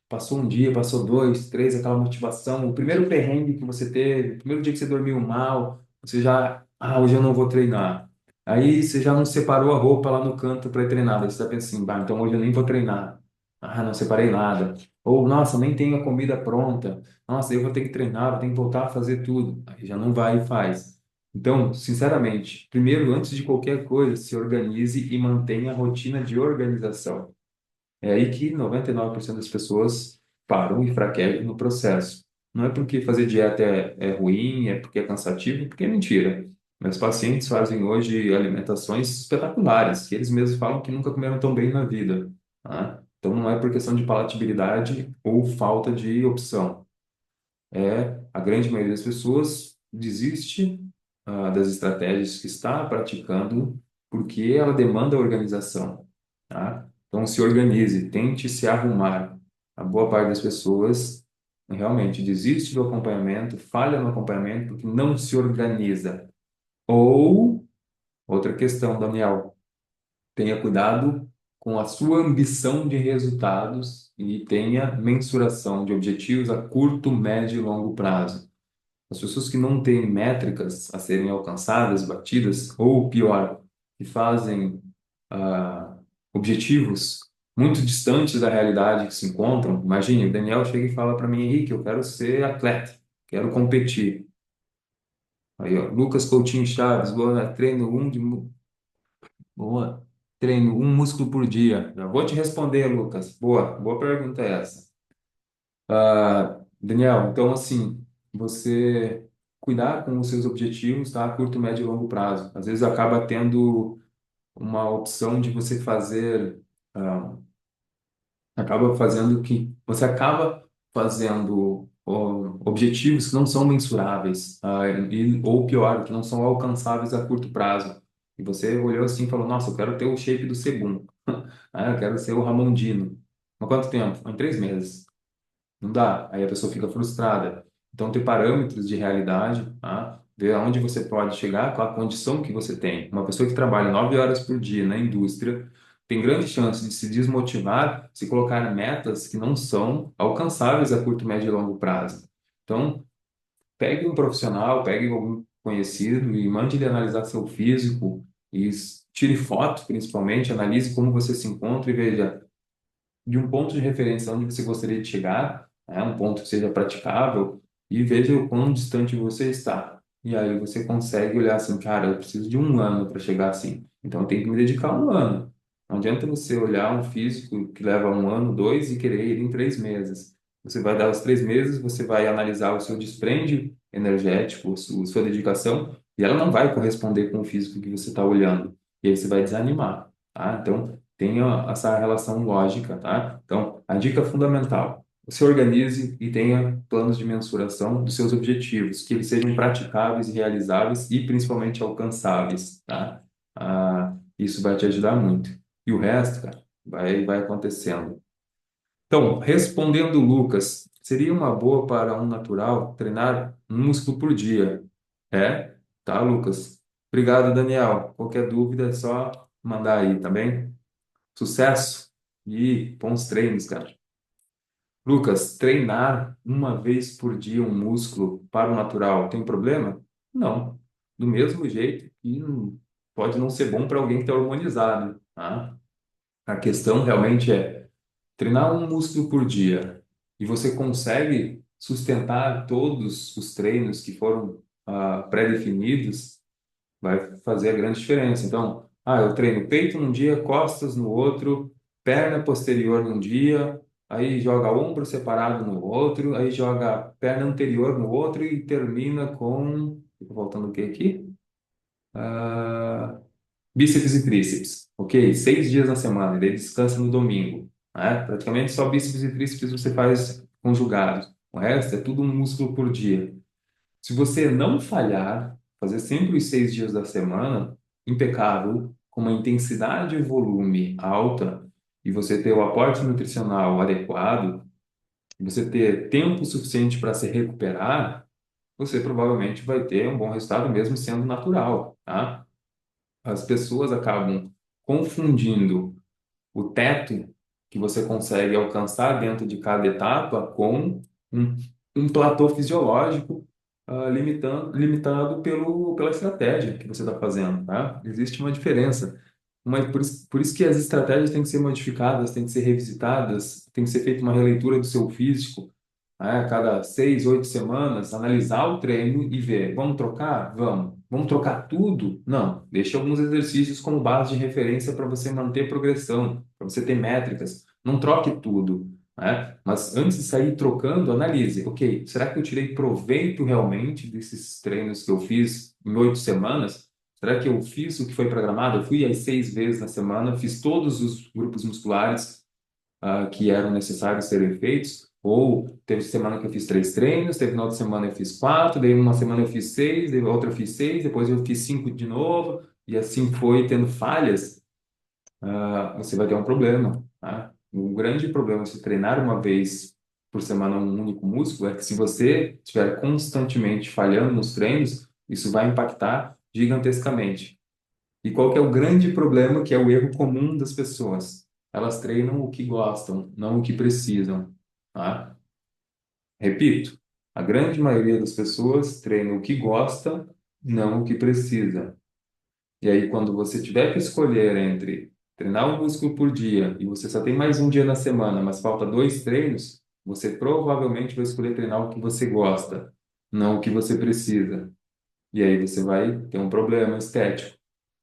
Passou um dia, passou dois, três, aquela motivação, o primeiro perrengue que você teve, o primeiro dia que você dormiu mal, você já, hoje eu não vou treinar. Aí você já não separou a roupa lá no canto para treinar, daí você está pensando assim, então hoje eu nem vou treinar. Não separei nada. Ou, nossa, nem tenho a comida pronta. Nossa, eu vou ter que treinar, vou ter que voltar a fazer tudo. Aí já não vai e faz. Então, sinceramente, primeiro, antes de qualquer coisa, se organize e mantenha a rotina de organização. É aí que 99% das pessoas param e fraquejam no processo. Não é porque fazer dieta é ruim, é porque é cansativo, porque é mentira. Meus pacientes fazem hoje alimentações espetaculares, que eles mesmos falam que nunca comeram tão bem na vida, tá? Então, não é por questão de palatabilidade ou falta de opção. a grande maioria das pessoas desiste das estratégias que está praticando porque ela demanda organização, tá? Então, se organize, tente se arrumar. A boa parte das pessoas realmente desiste do acompanhamento, falha no acompanhamento porque não se organiza. Ou, outra questão, Daniel, tenha cuidado com a sua ambição de resultados e tenha mensuração de objetivos a curto, médio e longo prazo. As pessoas que não têm métricas a serem alcançadas, batidas, ou pior, que fazem ah, objetivos muito distantes da realidade que se encontram. Imagine, o Daniel chega e fala para mim, Henrique, eu quero ser atleta, quero competir. Aí, ó, Lucas Coutinho Chaves, boa, boa, treino um músculo por dia. Já vou te responder, Lucas. Boa pergunta essa. Daniel, então assim, você cuidar com os seus objetivos, tá? A curto, médio e longo prazo. Às vezes acaba tendo uma opção de você fazer, ah, acaba fazendo que você acaba fazendo objetivos que não são mensuráveis, ou pior, que não são alcançáveis a curto prazo. E você olhou assim e falou, nossa, eu quero ter o shape do Sebum. Eu quero ser o Ramondino. Mas quanto tempo? Em 3 meses. Não dá. Aí a pessoa fica frustrada. Então, ter parâmetros de realidade, tá? Ver aonde você pode chegar com a condição que você tem. Uma pessoa que trabalha 9 horas por dia na indústria tem grande chance de se desmotivar se colocar metas que não são alcançáveis a curto, médio e longo prazo. Então, pegue um profissional, pegue algum conhecido e mande ele analisar seu físico e tire fotos, principalmente, analise como você se encontra e veja de um ponto de referência onde você gostaria de chegar, né, um ponto que seja praticável, e veja o quão distante você está. E aí você consegue olhar assim, cara, eu preciso de um ano para chegar assim, então eu tenho que me dedicar um ano. Não adianta você olhar um físico que leva um ano, dois e querer ir em 3 meses. Você vai dar os 3 meses, você vai analisar o seu desprende energético, sua dedicação, e ela não vai corresponder com o físico que você está olhando. E aí você vai desanimar, tá? Então, tenha essa relação lógica, tá? Então, a dica fundamental: se organize e tenha planos de mensuração dos seus objetivos, que eles sejam praticáveis e realizáveis e principalmente alcançáveis, tá? Isso vai te ajudar muito. E o resto, cara, vai acontecendo. Então, respondendo o Lucas, seria uma boa para um natural treinar um músculo por dia? É? Tá, Lucas? Obrigado, Daniel. Qualquer dúvida é só mandar aí, tá bem? Sucesso e bons treinos, cara. Lucas, treinar uma vez por dia um músculo para o natural tem problema? Não. Do mesmo jeito que pode não ser bom para alguém que está hormonizado, tá? A questão realmente é treinar um músculo por dia e você consegue sustentar todos os treinos que foram pré-definidos, vai fazer a grande diferença. Então, eu treino peito num dia, costas no outro, perna posterior num dia, aí joga ombro separado no outro, aí joga perna anterior no outro e termina com, tô voltando o que aqui? Ah, bíceps e tríceps, ok? 6 dias na semana, e daí descansa no domingo, né? Praticamente só bíceps e tríceps você faz conjugados. O resto é tudo um músculo por dia. Se você não falhar, fazer sempre os 6 dias da semana, impecável, com uma intensidade e volume alta, e você ter o aporte nutricional adequado, e você ter tempo suficiente para se recuperar, você provavelmente vai ter um bom resultado mesmo sendo natural, tá? As pessoas acabam confundindo o teto que você consegue alcançar dentro de cada etapa com um, um platô fisiológico limitado pela estratégia que você está fazendo, tá? Existe uma diferença. Por isso que as estratégias têm que ser modificadas, têm que ser revisitadas, tem que ser feita uma releitura do seu físico, né? A cada 6, 8 semanas, analisar o treino e ver, vamos trocar? Vamos. Vamos trocar tudo? Não. Deixe alguns exercícios como base de referência para você manter progressão, para você ter métricas. Não troque tudo, né? Mas antes de sair trocando, analise. Ok, será que eu tirei proveito realmente desses treinos que eu fiz em 8 semanas? Será que eu fiz o que foi programado? Eu fui às 6 vezes na semana, fiz todos os grupos musculares que eram necessários serem feitos? Ou teve semana que eu fiz 3 treinos, teve final de semana eu fiz 4, daí uma semana eu fiz 6, daí outra eu fiz 6, depois eu fiz 5 de novo, e assim foi tendo falhas, você vai ter um problema, tá? Um grande problema de se treinar uma vez por semana um único músculo é que se você estiver constantemente falhando nos treinos, isso vai impactar gigantescamente. E qual que é o grande problema, que é o erro comum das pessoas? Elas treinam o que gostam, não o que precisam, tá? Repito, a grande maioria das pessoas treina o que gosta, não o que precisa. E aí, quando você tiver que escolher entre treinar um músculo por dia e você só tem mais um dia na semana, mas falta 2 treinos, você provavelmente vai escolher treinar o que você gosta, não o que você precisa. E aí você vai ter um problema estético.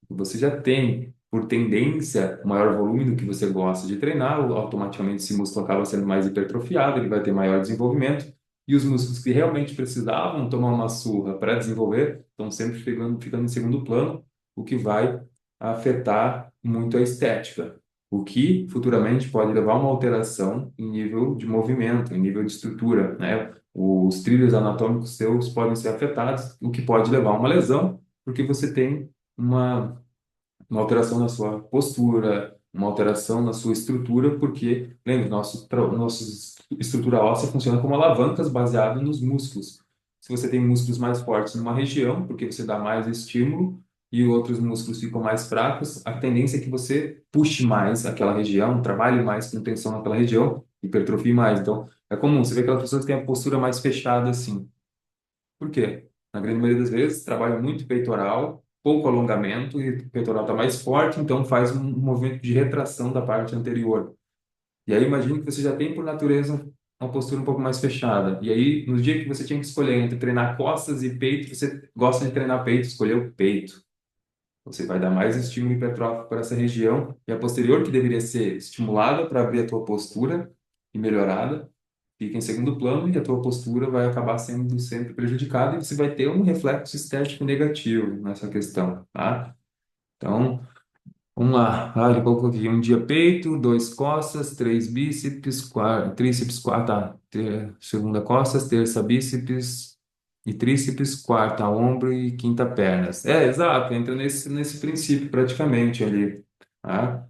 Você já tem, por tendência, um maior volume do que você gosta de treinar, automaticamente esse músculo acaba sendo mais hipertrofiado, ele vai ter maior desenvolvimento, e os músculos que realmente precisavam tomar uma surra para desenvolver estão sempre ficando em segundo plano, o que vai afetar muito a estética, o que futuramente pode levar a uma alteração em nível de movimento, em nível de estrutura, né? Os trilhos anatômicos seus podem ser afetados, o que pode levar a uma lesão, porque você tem uma uma alteração na sua postura, uma alteração na sua estrutura, porque, lembra, nossa estrutura óssea funciona como alavancas baseadas nos músculos. Se você tem músculos mais fortes numa região, porque você dá mais estímulo, e outros músculos ficam mais fracos, a tendência é que você puxe mais aquela região, trabalhe mais com tensão naquela região, hipertrofie mais. Então, é comum, você vê aquelas pessoas que têm a postura mais fechada assim. Por quê? Na grande maioria das vezes, trabalha muito peitoral, pouco alongamento, e o peitoral está mais forte, então faz um movimento de retração da parte anterior. E aí, imagine que você já tem, por natureza, uma postura um pouco mais fechada. E aí, no dia que você tinha que escolher entre treinar costas e peito, você gosta de treinar peito, escolheu o peito. Você vai dar mais estímulo hipertrófico para essa região, e a posterior, que deveria ser estimulada para abrir a tua postura e melhorada, fica em segundo plano e a tua postura vai acabar sendo sempre prejudicada e você vai ter um reflexo estético negativo nessa questão, tá? Então, vamos lá. Ele colocou aqui um dia peito, 2 costas, 3 bíceps, tríceps, quarta, segunda costas, terça bíceps e tríceps, quarta ombro e quinta pernas. É, exato, entra nesse princípio praticamente ali, tá?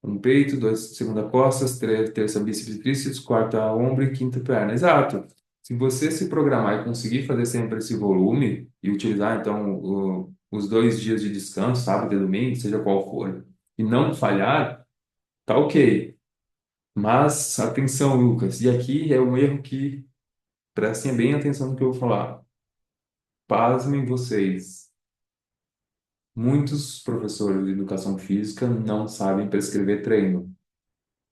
Um peito, 2 segunda costas, terça bíceps e tríceps, quarta ombro e quinta perna. Exato. Se você se programar e conseguir fazer sempre esse volume e utilizar, então, os 2 dias de descanso, sábado e domingo, seja qual for, e não falhar, tá ok. Mas, atenção, Lucas, e aqui é um erro que prestem bem atenção no que eu vou falar. Pasmem vocês. Muitos professores de educação física não sabem prescrever treino.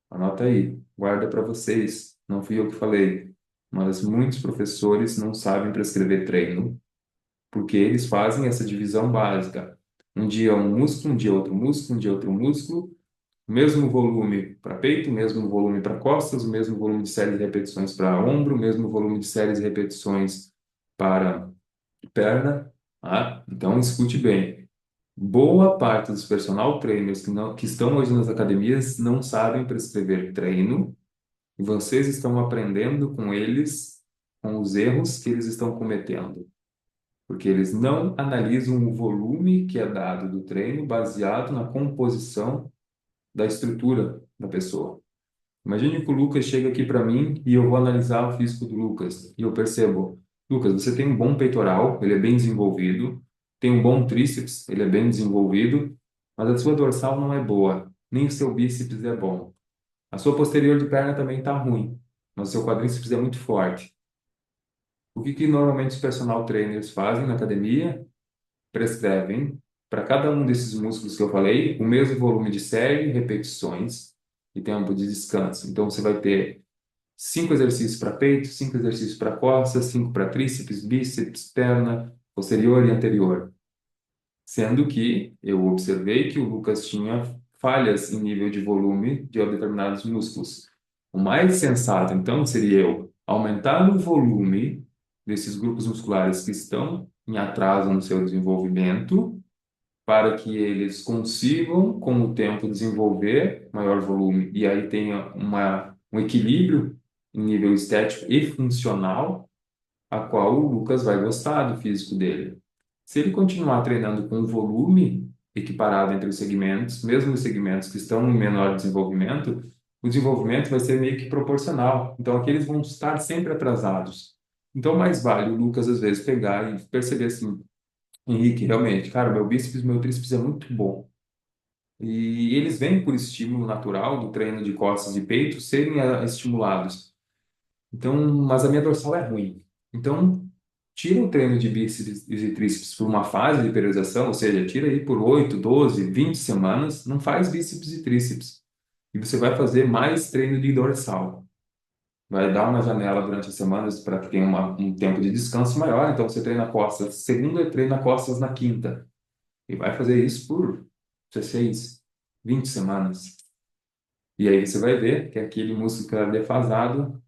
Anota aí, guarda para vocês. Não fui eu que falei, mas muitos professores não sabem prescrever treino, porque eles fazem essa divisão básica. Um dia um músculo, um dia outro músculo, um dia outro músculo, mesmo volume para peito, mesmo volume para costas, o mesmo volume de séries de repetições para ombro, mesmo volume de séries de repetições para perna. Tá? Então, escute bem. Boa parte dos personal trainers que estão hoje nas academias não sabem prescrever treino e vocês estão aprendendo com eles, com os erros que eles estão cometendo, porque eles não analisam o volume que é dado do treino baseado na composição da estrutura da pessoa. Imagine que o Lucas chega aqui para mim e eu vou analisar o físico do Lucas e eu percebo, Lucas, você tem um bom peitoral, ele é bem desenvolvido, tem um bom tríceps, ele é bem desenvolvido, mas a sua dorsal não é boa, nem o seu bíceps é bom. A sua posterior de perna também está ruim, mas o seu quadríceps é muito forte. O que normalmente os personal trainers fazem na academia? Prescrevem para cada um desses músculos que eu falei o mesmo volume de série, repetições e tempo de descanso. Então você vai ter 5 exercícios para peito, 5 exercícios para costas, 5 para tríceps, bíceps, perna, posterior e anterior. Sendo que eu observei que o Lucas tinha falhas em nível de volume de determinados músculos. O mais sensato, então, seria eu aumentar o volume desses grupos musculares que estão em atraso no seu desenvolvimento, para que eles consigam, com o tempo, desenvolver maior volume e aí tenha um equilíbrio em nível estético e funcional, a qual o Lucas vai gostar do físico dele. Se ele continuar treinando com um volume equiparado entre os segmentos, mesmo os segmentos que estão em menor desenvolvimento, o desenvolvimento vai ser meio que proporcional. Então, aqueles vão estar sempre atrasados. Então, mais vale o Lucas, às vezes, pegar e perceber assim, Henrique, realmente, cara, meu bíceps, meu tríceps é muito bom. E eles vêm por estímulo natural do treino de costas e peito serem estimulados. Então, mas a minha dorsal é ruim. Então, tira o treino de bíceps e tríceps por uma fase de periodização, ou seja, tira aí por 8, 12, 20 semanas, não faz bíceps e tríceps. E você vai fazer mais treino de dorsal. Vai dar uma janela durante as semanas para que tenha um tempo de descanso maior. Então, você treina costas segunda e treina costas na quinta. E vai fazer isso por 16, 20 semanas. E aí você vai ver que aquele músculo que era defasado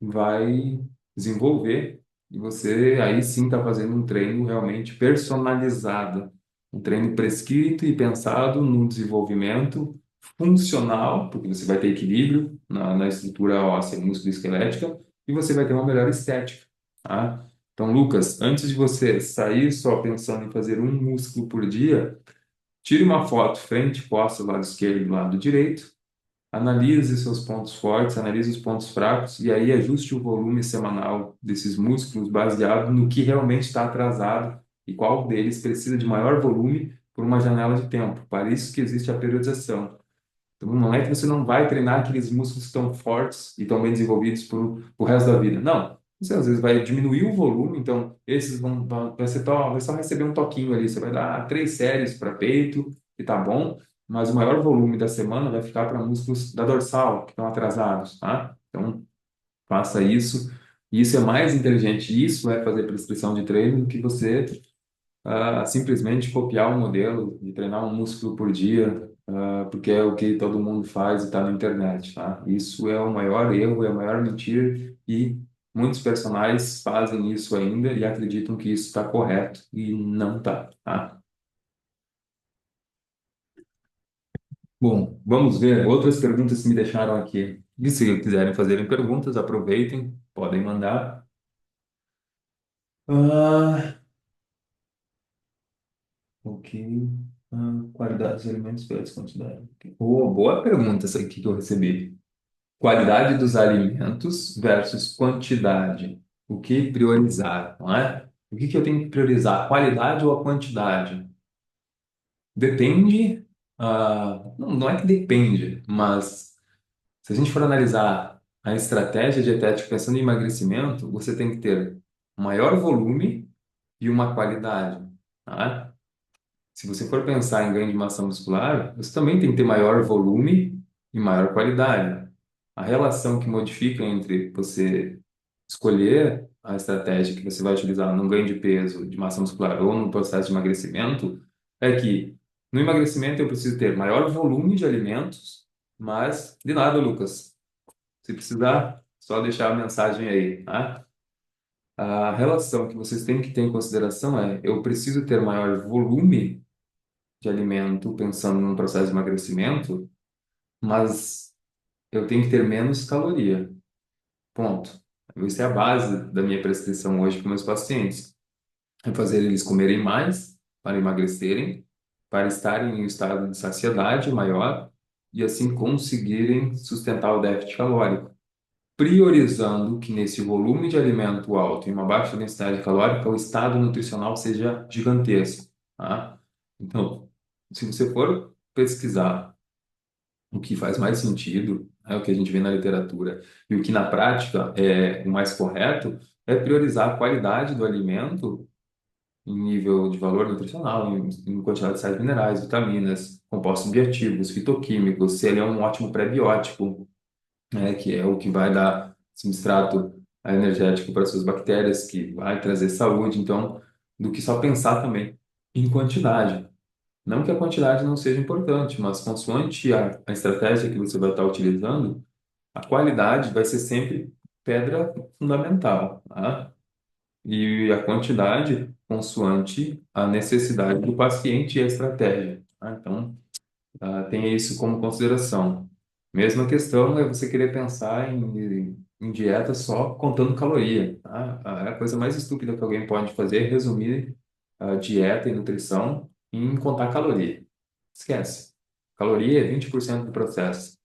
vai desenvolver e você aí sim está fazendo um treino realmente personalizado, um treino prescrito e pensado no desenvolvimento funcional, porque você vai ter equilíbrio na estrutura óssea musculoesquelética e você vai ter uma melhor estética, tá? Então, Lucas, antes de você sair só pensando em fazer um músculo por dia, tire uma foto frente, costa, lado esquerdo e lado direito. Analise seus pontos fortes, analise os pontos fracos e aí ajuste o volume semanal desses músculos baseado no que realmente está atrasado e qual deles precisa de maior volume por uma janela de tempo. Para isso que existe a periodização. Então, não é que você não vai treinar aqueles músculos que estão fortes e estão bem desenvolvidos por resto da vida. Não. Você às vezes vai diminuir o volume, então esses vai só receber um toquinho ali. Você vai dar 3 séries para peito, que tá bom, mas o maior volume da semana vai ficar para músculos da dorsal, que estão atrasados, tá? Então, faça isso. Isso é mais inteligente. Isso é fazer prescrição de treino do que você simplesmente copiar um modelo de treinar um músculo por dia, porque é o que todo mundo faz e está na internet, tá? Isso é o maior erro, é a maior mentira e muitos personagens fazem isso ainda e acreditam que isso está correto e não está, tá? Bom, vamos ver outras perguntas que me deixaram aqui. E se quiserem fazerem perguntas, aproveitem, podem mandar. Ah, ok. Qualidade dos alimentos versus quantidade. Oh, boa pergunta essa aqui que eu recebi. Qualidade dos alimentos versus quantidade. O que priorizar, não é? O que que eu tenho que priorizar? A qualidade ou a quantidade? Depende. Não é que depende, mas se a gente for analisar a estratégia dietética pensando em emagrecimento, você tem que ter maior volume e uma qualidade, tá? Se você for pensar em ganho de massa muscular, você também tem que ter maior volume e maior qualidade. A relação que modifica entre você escolher a estratégia que você vai utilizar no ganho de peso, de massa muscular ou no processo de emagrecimento é que no emagrecimento eu preciso ter maior volume de alimentos, mas de nada, Lucas. Se precisar, só deixar a mensagem aí, tá? A relação que vocês têm que ter em consideração é: eu preciso ter maior volume de alimento pensando num processo de emagrecimento, mas eu tenho que ter menos caloria. Ponto. Isso é a base da minha prescrição hoje para meus pacientes. É fazer eles comerem mais para emagrecerem, para estarem em um estado de saciedade maior e assim conseguirem sustentar o déficit calórico, priorizando que nesse volume de alimento alto e uma baixa densidade calórica, o estado nutricional seja gigantesco, tá? Então, se você for pesquisar o que faz mais sentido, é o que a gente vê na literatura, e o que na prática é o mais correto, é priorizar a qualidade do alimento em nível de valor nutricional, em quantidade de sais minerais, vitaminas, compostos bioativos, fitoquímicos, se ele é um ótimo pré-biótico, né, que é o que vai dar substrato energético para suas bactérias, que vai trazer saúde, então, do que só pensar também em quantidade. Não que a quantidade não seja importante, mas consoante a estratégia que você vai estar utilizando, a qualidade vai ser sempre pedra fundamental, tá? E a quantidade consoante a necessidade do paciente e a estratégia, tá? Então, tenha isso como consideração. Mesma questão é você querer pensar em em dieta só contando caloria, tá? A coisa mais estúpida que alguém pode fazer é resumir a dieta e nutrição em contar caloria. Esquece. Caloria é 20% do processo.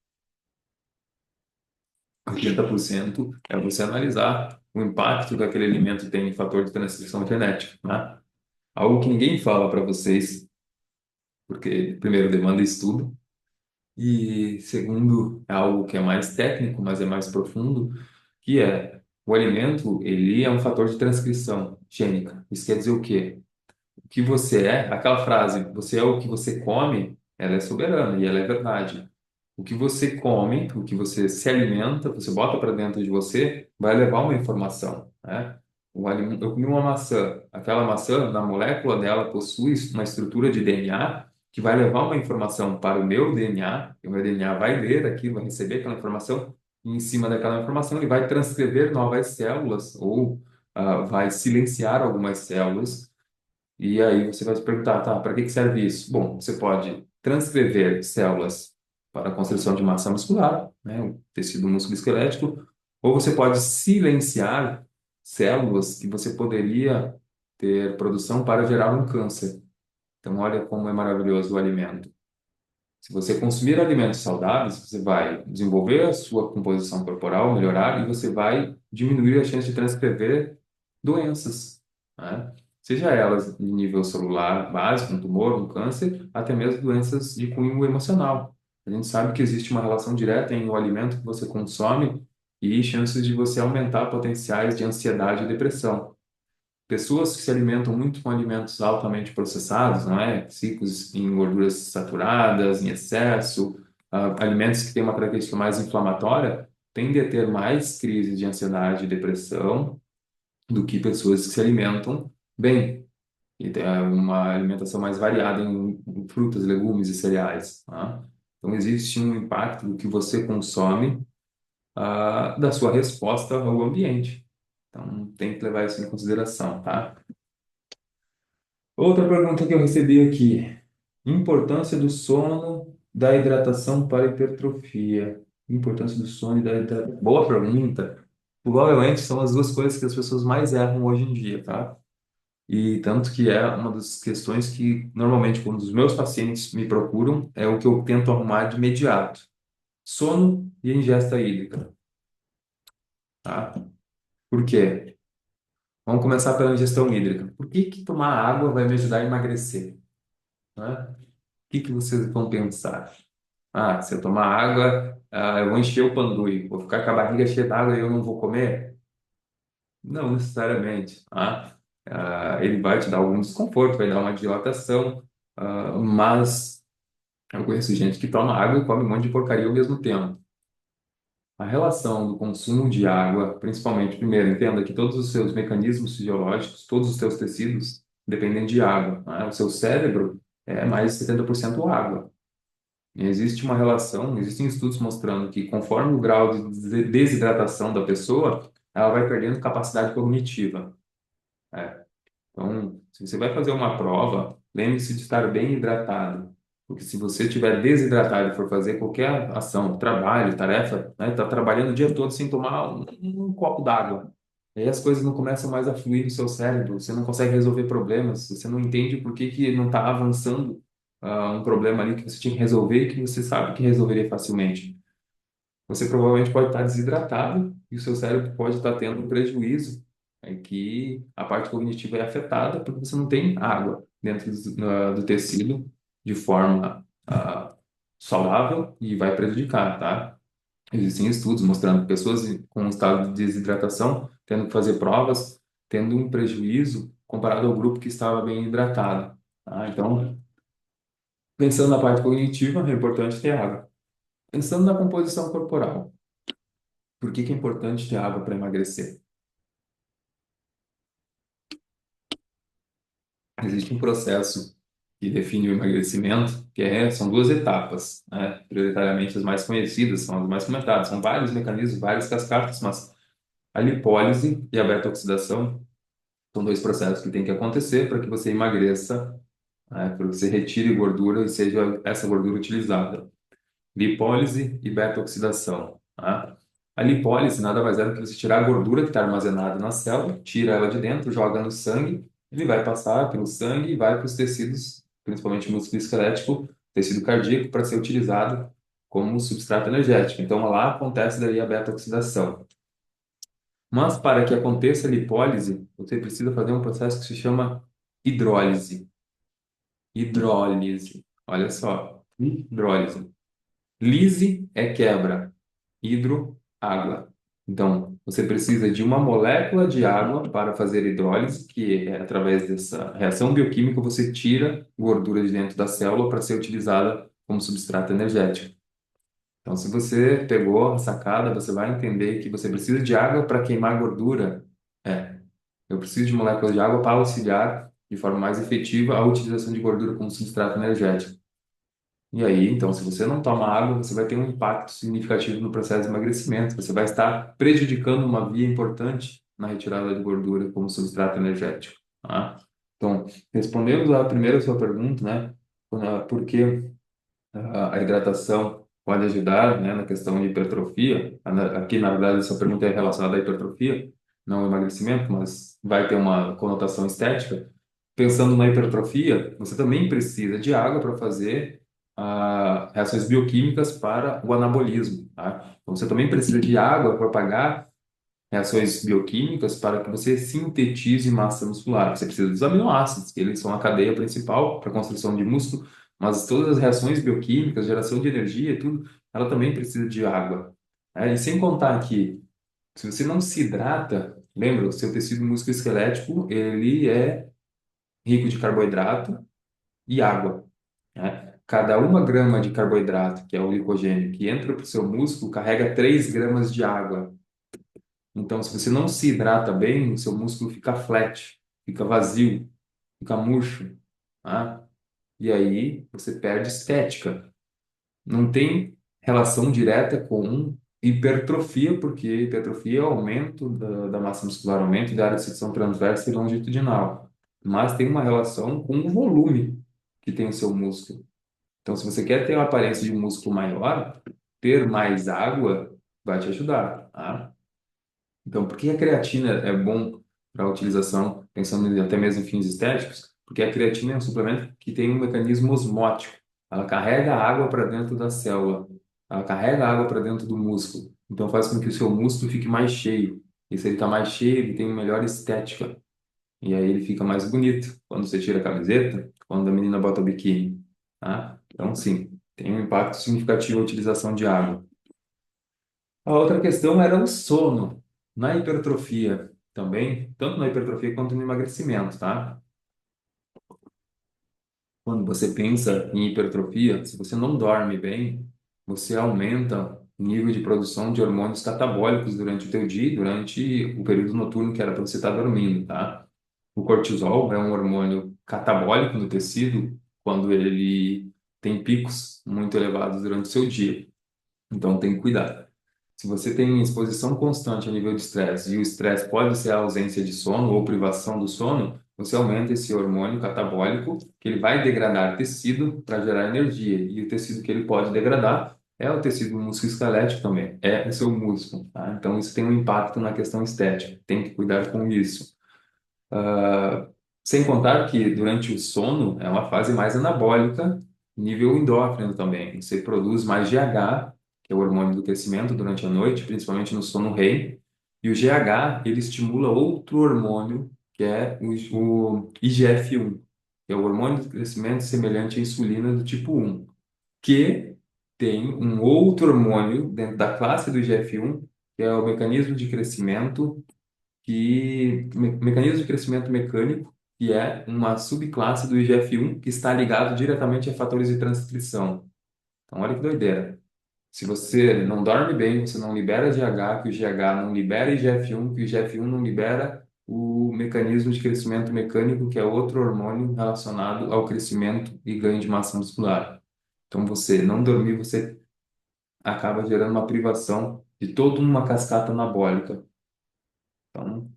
80% é você analisar o impacto que aquele alimento tem em fator de transcrição genética, né? Algo que ninguém fala para vocês, porque, primeiro, demanda estudo, e segundo, é algo que é mais técnico, mas é mais profundo, que é o alimento, ele é um fator de transcrição gênica. Isso quer dizer o quê? O que você é, aquela frase, você é o que você come, ela é soberana e ela é verdade. O que você come, o que você se alimenta, você bota para dentro de você, vai levar uma informação, né? Eu comi uma maçã. Aquela maçã, na molécula dela, possui uma estrutura de DNA que vai levar uma informação para o meu DNA, e o meu DNA vai ler aquilo, vai receber aquela informação, e em cima daquela informação ele vai transcrever novas células ou vai silenciar algumas células e aí você vai se perguntar, tá, para que que serve isso? Bom, você pode transcrever células para a construção de massa muscular, né, o tecido músculo-esquelético, ou você pode silenciar células que você poderia ter produção para gerar um câncer. Então, olha como é maravilhoso o alimento. Se você consumir alimentos saudáveis, você vai desenvolver a sua composição corporal, melhorar, e você vai diminuir a chance de transcrever doenças, né? Seja elas de nível celular básico, um tumor, um câncer, até mesmo doenças de cunho emocional. A gente sabe que existe uma relação direta em o alimento que você consome e chances de você aumentar potenciais de ansiedade e depressão. Pessoas que se alimentam muito com alimentos altamente processados, não é? Ricos em gorduras saturadas, em excesso, alimentos que têm uma característica mais inflamatória, tendem a ter mais crises de ansiedade e depressão do que pessoas que se alimentam bem e têm uma alimentação mais variada em frutas, legumes e cereais, tá? Então, existe um impacto do que você consome, da sua resposta ao ambiente. Então, tem que levar isso em consideração, tá? Outra pergunta que eu recebi aqui. Importância do sono, da hidratação para a hipertrofia. Importância do sono e da hidratação. Boa pergunta. Provavelmente são as duas coisas que as pessoas mais erram hoje em dia, tá? E tanto que é uma das questões que, normalmente, quando os meus pacientes me procuram, é o que eu tento arrumar de imediato. Sono e ingesta hídrica, tá? Por quê? Vamos começar pela ingestão hídrica. Por que que tomar água vai me ajudar a emagrecer, né? O que que vocês vão pensar? Ah, se eu tomar água, eu vou encher o panduí, vou ficar com a barriga cheia d'água e eu não vou comer? Não necessariamente, tá? Ele vai te dar algum desconforto, vai dar uma dilatação, mas eu conheço gente que toma água e come um monte de porcaria ao mesmo tempo. A relação do consumo de água, principalmente, primeiro, entenda que todos os seus mecanismos fisiológicos, todos os seus tecidos dependem de água, né? O seu cérebro é mais de 70% água. E existe uma relação, existem estudos mostrando que conforme o grau de desidratação da pessoa, ela vai perdendo capacidade cognitiva. Né? Então, se você vai fazer uma prova, lembre-se de estar bem hidratado. Porque se você estiver desidratado e for fazer qualquer ação, trabalho, tarefa, né, tá trabalhando o dia todo sem tomar um copo d'água. Aí as coisas não começam mais a fluir no seu cérebro, você não consegue resolver problemas, você não entende por que que não está avançando um problema ali que você tinha que resolver e que você sabe que resolveria facilmente. Você provavelmente pode estar desidratado e o seu cérebro pode estar tendo um prejuízo, que a parte cognitiva é afetada porque você não tem água dentro do tecido de forma saudável e vai prejudicar, tá? Existem estudos mostrando pessoas com estado de desidratação tendo que fazer provas, tendo um prejuízo comparado ao grupo que estava bem hidratado, tá? Então, pensando na parte cognitiva, é importante ter água. Pensando na composição corporal, por que que é importante ter água para emagrecer? Existe um processo que define o emagrecimento, são duas etapas, né? Prioritariamente as mais conhecidas, são as mais comentadas. São vários mecanismos, várias cascatas, mas a lipólise e a beta-oxidação são dois processos que têm que acontecer para que você emagreça, né? Para que você retire gordura e seja essa gordura utilizada. Lipólise e beta-oxidação, tá? A lipólise nada mais é do que você tirar a gordura que está armazenada na célula, tira ela de dentro, joga no sangue, ele vai passar pelo sangue e vai para os tecidos, principalmente músculo esquelético, tecido cardíaco, para ser utilizado como substrato energético. Então, lá acontece daí a beta-oxidação. Mas para que aconteça a lipólise, você precisa fazer um processo que se chama hidrólise. Hidrólise. Olha só. Hidrólise. Lise é quebra. Hidro, água. Então, você precisa de uma molécula de água para fazer hidrólise, que é através dessa reação bioquímica você tira gordura de dentro da célula para ser utilizada como substrato energético. Então, se você pegou a sacada, você vai entender que você precisa de água para queimar gordura. É, eu preciso de moléculas de água para auxiliar de forma mais efetiva a utilização de gordura como substrato energético. E aí, então, se você não toma água, você vai ter um impacto significativo no processo de emagrecimento. Você vai estar prejudicando uma via importante na retirada de gordura como substrato energético, tá? Então, respondendo a primeira sua pergunta, né? Por que a hidratação pode ajudar, né, na questão de hipertrofia? Aqui, na verdade, essa pergunta é relacionada à hipertrofia, não ao emagrecimento, mas vai ter uma conotação estética. Pensando na hipertrofia, você também precisa de água para fazer reações bioquímicas para o anabolismo, tá? Então, você também precisa de água para pagar reações bioquímicas para que você sintetize massa muscular. Você precisa dos aminoácidos, que eles são a cadeia principal para a construção de músculo, mas todas as reações bioquímicas, geração de energia e tudo, ela também precisa de água, né? E sem contar que, se você não se hidrata, lembra, o seu tecido musculoesquelético, ele é rico de carboidrato e água, né? Cada 1 grama de carboidrato, que é o glicogênio, que entra para o seu músculo, carrega 3 gramas de água. Então, se você não se hidrata bem, o seu músculo fica flat, fica vazio, fica murcho, tá? E aí você perde estética. Não tem relação direta com hipertrofia, porque hipertrofia é o aumento da massa muscular, aumento da área de secção transversa e longitudinal. Mas tem uma relação com o volume que tem o seu músculo. Então, se você quer ter uma aparência de um músculo maior, ter mais água vai te ajudar, tá? Então, por que a creatina é bom para a utilização, pensando até mesmo em fins estéticos? Porque a creatina é um suplemento que tem um mecanismo osmótico. Ela carrega a água para dentro da célula, ela carrega a água para dentro do músculo. Então, faz com que o seu músculo fique mais cheio. E se ele está mais cheio, ele tem melhor estética. E aí ele fica mais bonito quando você tira a camiseta, quando a menina bota o biquíni, tá? Então, sim, tem um impacto significativo a utilização de água. A outra questão era o sono na hipertrofia também, tanto na hipertrofia quanto no emagrecimento, tá? Quando você pensa em hipertrofia, se você não dorme bem, você aumenta o nível de produção de hormônios catabólicos durante o teu dia, e durante o período noturno que era para você estar dormindo, tá? O cortisol é um hormônio catabólico no tecido quando ele tem picos muito elevados durante o seu dia. Então tem que cuidar. Se você tem exposição constante a nível de estresse, e o estresse pode ser a ausência de sono ou privação do sono, você aumenta esse hormônio catabólico, que ele vai degradar tecido para gerar energia. E o tecido que ele pode degradar é o tecido musculoesquelético também, é o seu músculo, tá? Então isso tem um impacto na questão estética, tem que cuidar com isso. Ah, sem contar que durante o sono é uma fase mais anabólica, nível endócrino também. Você produz mais GH, que é o hormônio do crescimento durante a noite, principalmente no sono REM. E o GH, ele estimula outro hormônio, que é o IGF-1, que é o hormônio do crescimento semelhante à insulina do tipo 1, que tem um outro hormônio dentro da classe do IGF-1, que é o mecanismo de crescimento mecanismo de crescimento mecânico, que é uma subclasse do IGF-1 que está ligado diretamente a fatores de transcrição. Então, olha que doideira. Se você não dorme bem, você não libera GH, que o GH não libera IGF-1, que o IGF-1 não libera o mecanismo de crescimento mecânico, que é outro hormônio relacionado ao crescimento e ganho de massa muscular. Então, você não dormir, você acaba gerando uma privação de toda uma cascata anabólica. Então,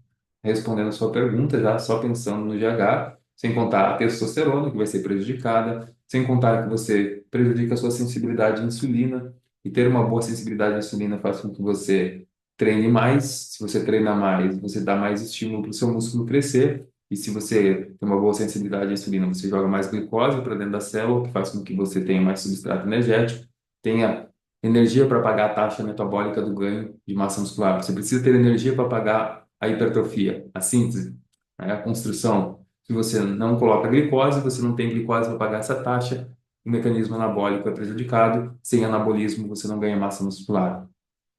respondendo a sua pergunta, já só pensando no GH, sem contar a testosterona, que vai ser prejudicada, sem contar que você prejudica a sua sensibilidade à insulina, e ter uma boa sensibilidade à insulina faz com que você treine mais. Se você treina mais, você dá mais estímulo para o seu músculo crescer. E se você tem uma boa sensibilidade à insulina, você joga mais glicose para dentro da célula, que faz com que você tenha mais substrato energético, tenha energia para pagar a taxa metabólica do ganho de massa muscular. Você precisa ter energia para pagar a hipertrofia, a síntese, né, a construção. Se você não coloca glicose, você não tem glicose para pagar essa taxa, o mecanismo anabólico é prejudicado. Sem anabolismo, você não ganha massa muscular.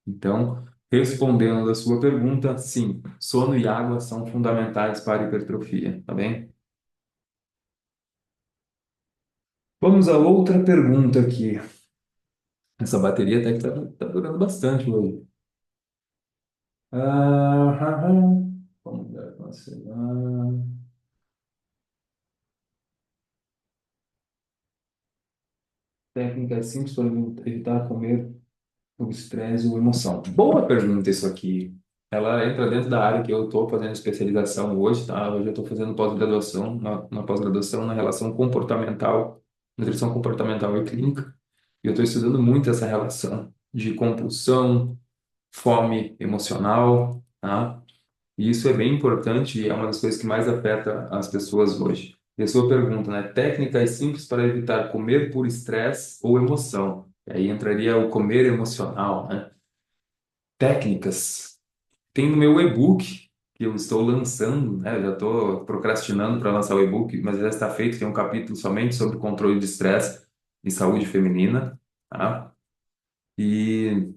Então, respondendo a sua pergunta, sim, sono e água são fundamentais para a hipertrofia, tá bem? Vamos a outra pergunta aqui. Essa bateria até que tá durando bastante hoje. Vamos dar cancelar. Técnica simples para evitar comer o estresse ou emoção. Boa pergunta isso aqui. Ela entra dentro da área que eu estou fazendo especialização hoje, tá? Hoje eu estou fazendo pós-graduação, uma pós-graduação na relação comportamental, nutrição comportamental e clínica. E eu estou estudando muito essa relação de compulsão, fome emocional, tá? E isso é bem importante e é uma das coisas que mais afeta as pessoas hoje. E a sua pergunta, né? Técnicas simples para evitar comer por estresse ou emoção. E aí entraria o comer emocional, né? Técnicas. Tem no meu e-book que eu estou lançando, né? Eu já estou procrastinando para lançar o e-book, mas já está feito. Tem um capítulo somente sobre controle de estresse e saúde feminina, tá? E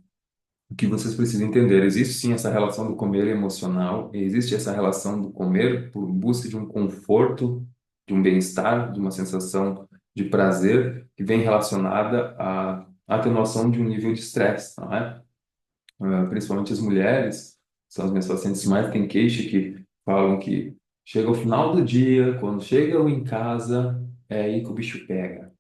o que vocês precisam entender, existe sim essa relação do comer emocional, existe essa relação do comer por busca de um conforto, de um bem-estar, de uma sensação de prazer que vem relacionada à atenuação de um nível de estresse, não é? Principalmente as mulheres, são as minhas pacientes que mais têm queixa, que falam que chega ao final do dia, quando chegam em casa, é aí que o bicho pega.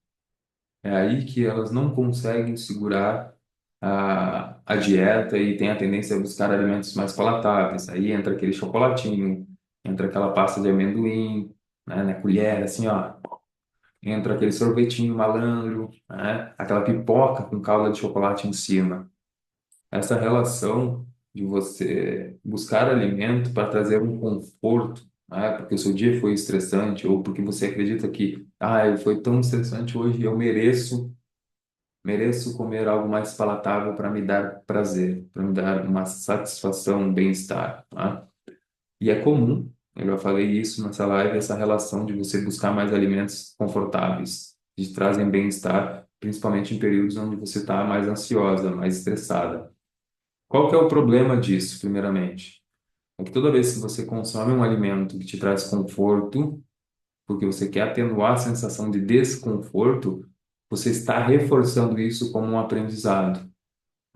É aí que elas não conseguem segurar a dieta e têm a tendência a buscar alimentos mais palatáveis. Aí entra aquele chocolatinho, entra aquela pasta de amendoim, né, na colher, assim, ó. Entra aquele sorvetinho malandro, né, aquela pipoca com calda de chocolate em cima. Essa relação de você buscar alimento para trazer um conforto, né, porque o seu dia foi estressante ou porque você acredita que, foi tão estressante hoje, eu mereço comer algo mais palatável para me dar prazer, para me dar uma satisfação, um bem-estar, tá? E é comum, eu já falei isso nessa live, essa relação de você buscar mais alimentos confortáveis, que te trazem bem-estar, principalmente em períodos onde você está mais ansiosa, mais estressada. Qual que é o problema disso, primeiramente? É que toda vez que você consome um alimento que te traz conforto, porque você quer atenuar a sensação de desconforto, você está reforçando isso como um aprendizado,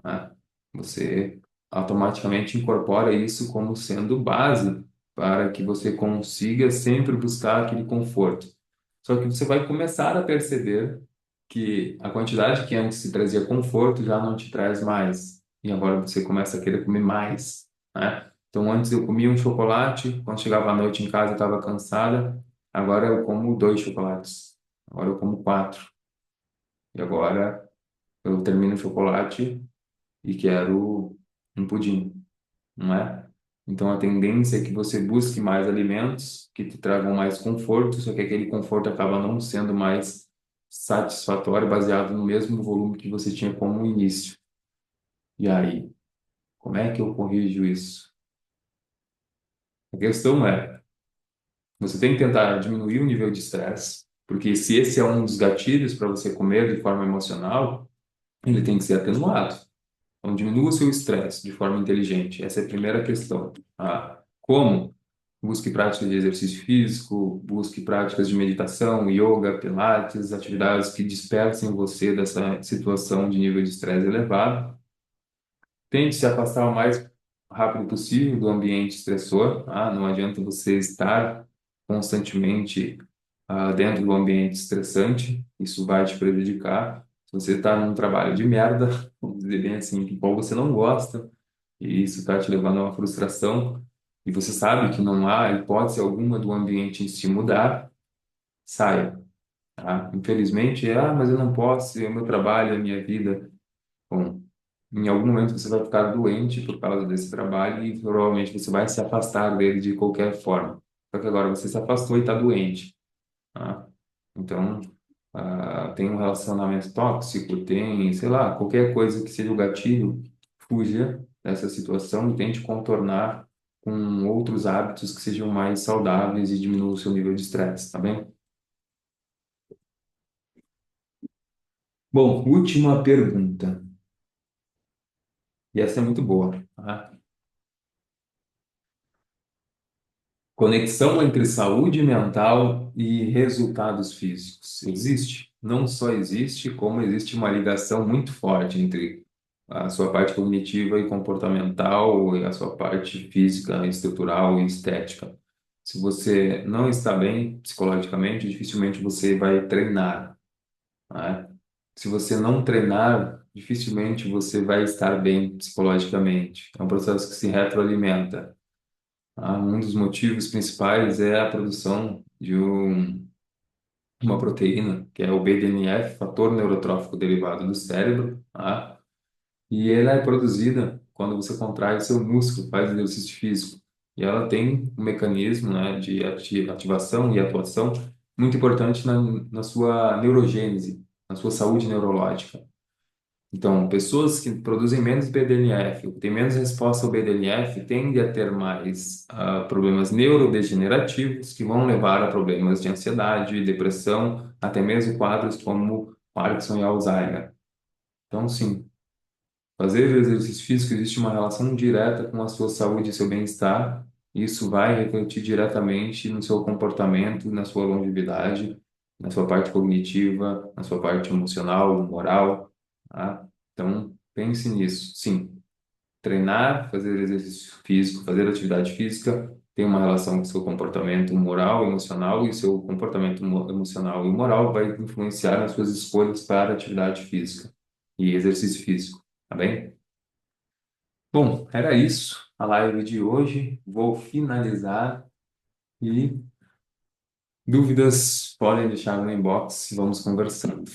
né? Você automaticamente incorpora isso como sendo base para que você consiga sempre buscar aquele conforto. Só que você vai começar a perceber que a quantidade que antes te trazia conforto já não te traz mais. E agora você começa a querer comer mais, né? Então, antes eu comia um chocolate, quando chegava à noite em casa eu estava cansada, agora eu como dois chocolates, agora eu como quatro. E agora eu termino o chocolate e quero um pudim, não é? Então a tendência é que você busque mais alimentos que te tragam mais conforto, só que aquele conforto acaba não sendo mais satisfatório baseado no mesmo volume que você tinha como início. E aí, como é que eu corrijo isso? A questão é, você tem que tentar diminuir o nível de estresse, porque se esse é um dos gatilhos para você comer de forma emocional, ele tem que ser atenuado. Então, diminua o seu estresse de forma inteligente. Essa é a primeira questão. Ah, como? Busque práticas de exercício físico, busque práticas de meditação, yoga, pilates, atividades que dispersem você dessa situação de nível de estresse elevado. Tente se afastar o mais rápido possível do ambiente estressor. Não adianta você estar constantemente dentro do ambiente estressante, isso vai te prejudicar. Se você está num trabalho de merda, vamos dizer bem assim, que qual você não gosta, e isso está te levando a uma frustração, e você sabe que não há hipótese alguma do ambiente em si mudar, saia. Tá? Infelizmente, mas eu não posso, é o meu trabalho, é a minha vida. Bom, em algum momento você vai ficar doente por causa desse trabalho e provavelmente você vai se afastar dele de qualquer forma. Só que agora você se afastou e está doente, tá? Então, tem um relacionamento tóxico, tem, sei lá, qualquer coisa que seja o gatilho, fuja dessa situação e tente contornar com outros hábitos que sejam mais saudáveis e diminuam o seu nível de estresse, tá bem? Bom, última pergunta. E essa é muito boa, tá? Conexão entre saúde mental e resultados físicos. Existe? Não só existe, como existe uma ligação muito forte entre a sua parte cognitiva e comportamental e a sua parte física, estrutural e estética. Se você não está bem psicologicamente, dificilmente você vai treinar, né? Se você não treinar, dificilmente você vai estar bem psicologicamente. É um processo que se retroalimenta. Um dos motivos principais é a produção de uma proteína, que é o BDNF, fator neurotrófico derivado do cérebro, tá? E ela é produzida quando você contrai seu músculo, faz exercício físico. E ela tem um mecanismo, né, de ativação e atuação muito importante na sua neurogênese, na sua saúde neurológica. Então, pessoas que produzem menos BDNF, têm menos resposta ao BDNF, tendem a ter mais problemas neurodegenerativos que vão levar a problemas de ansiedade, depressão, até mesmo quadros como Parkinson e Alzheimer. Então, sim, fazer exercício físico existe uma relação direta com a sua saúde e seu bem-estar. Isso vai refletir diretamente no seu comportamento, na sua longevidade, na sua parte cognitiva, na sua parte emocional, moral, tá? Então, pense nisso. Sim, treinar, fazer exercício físico, fazer atividade física tem uma relação com seu comportamento moral, emocional, e seu comportamento emocional e moral vai influenciar nas suas escolhas para atividade física e exercício físico, tá bem? Bom, era isso a live de hoje. Vou finalizar e dúvidas podem deixar no inbox, vamos conversando.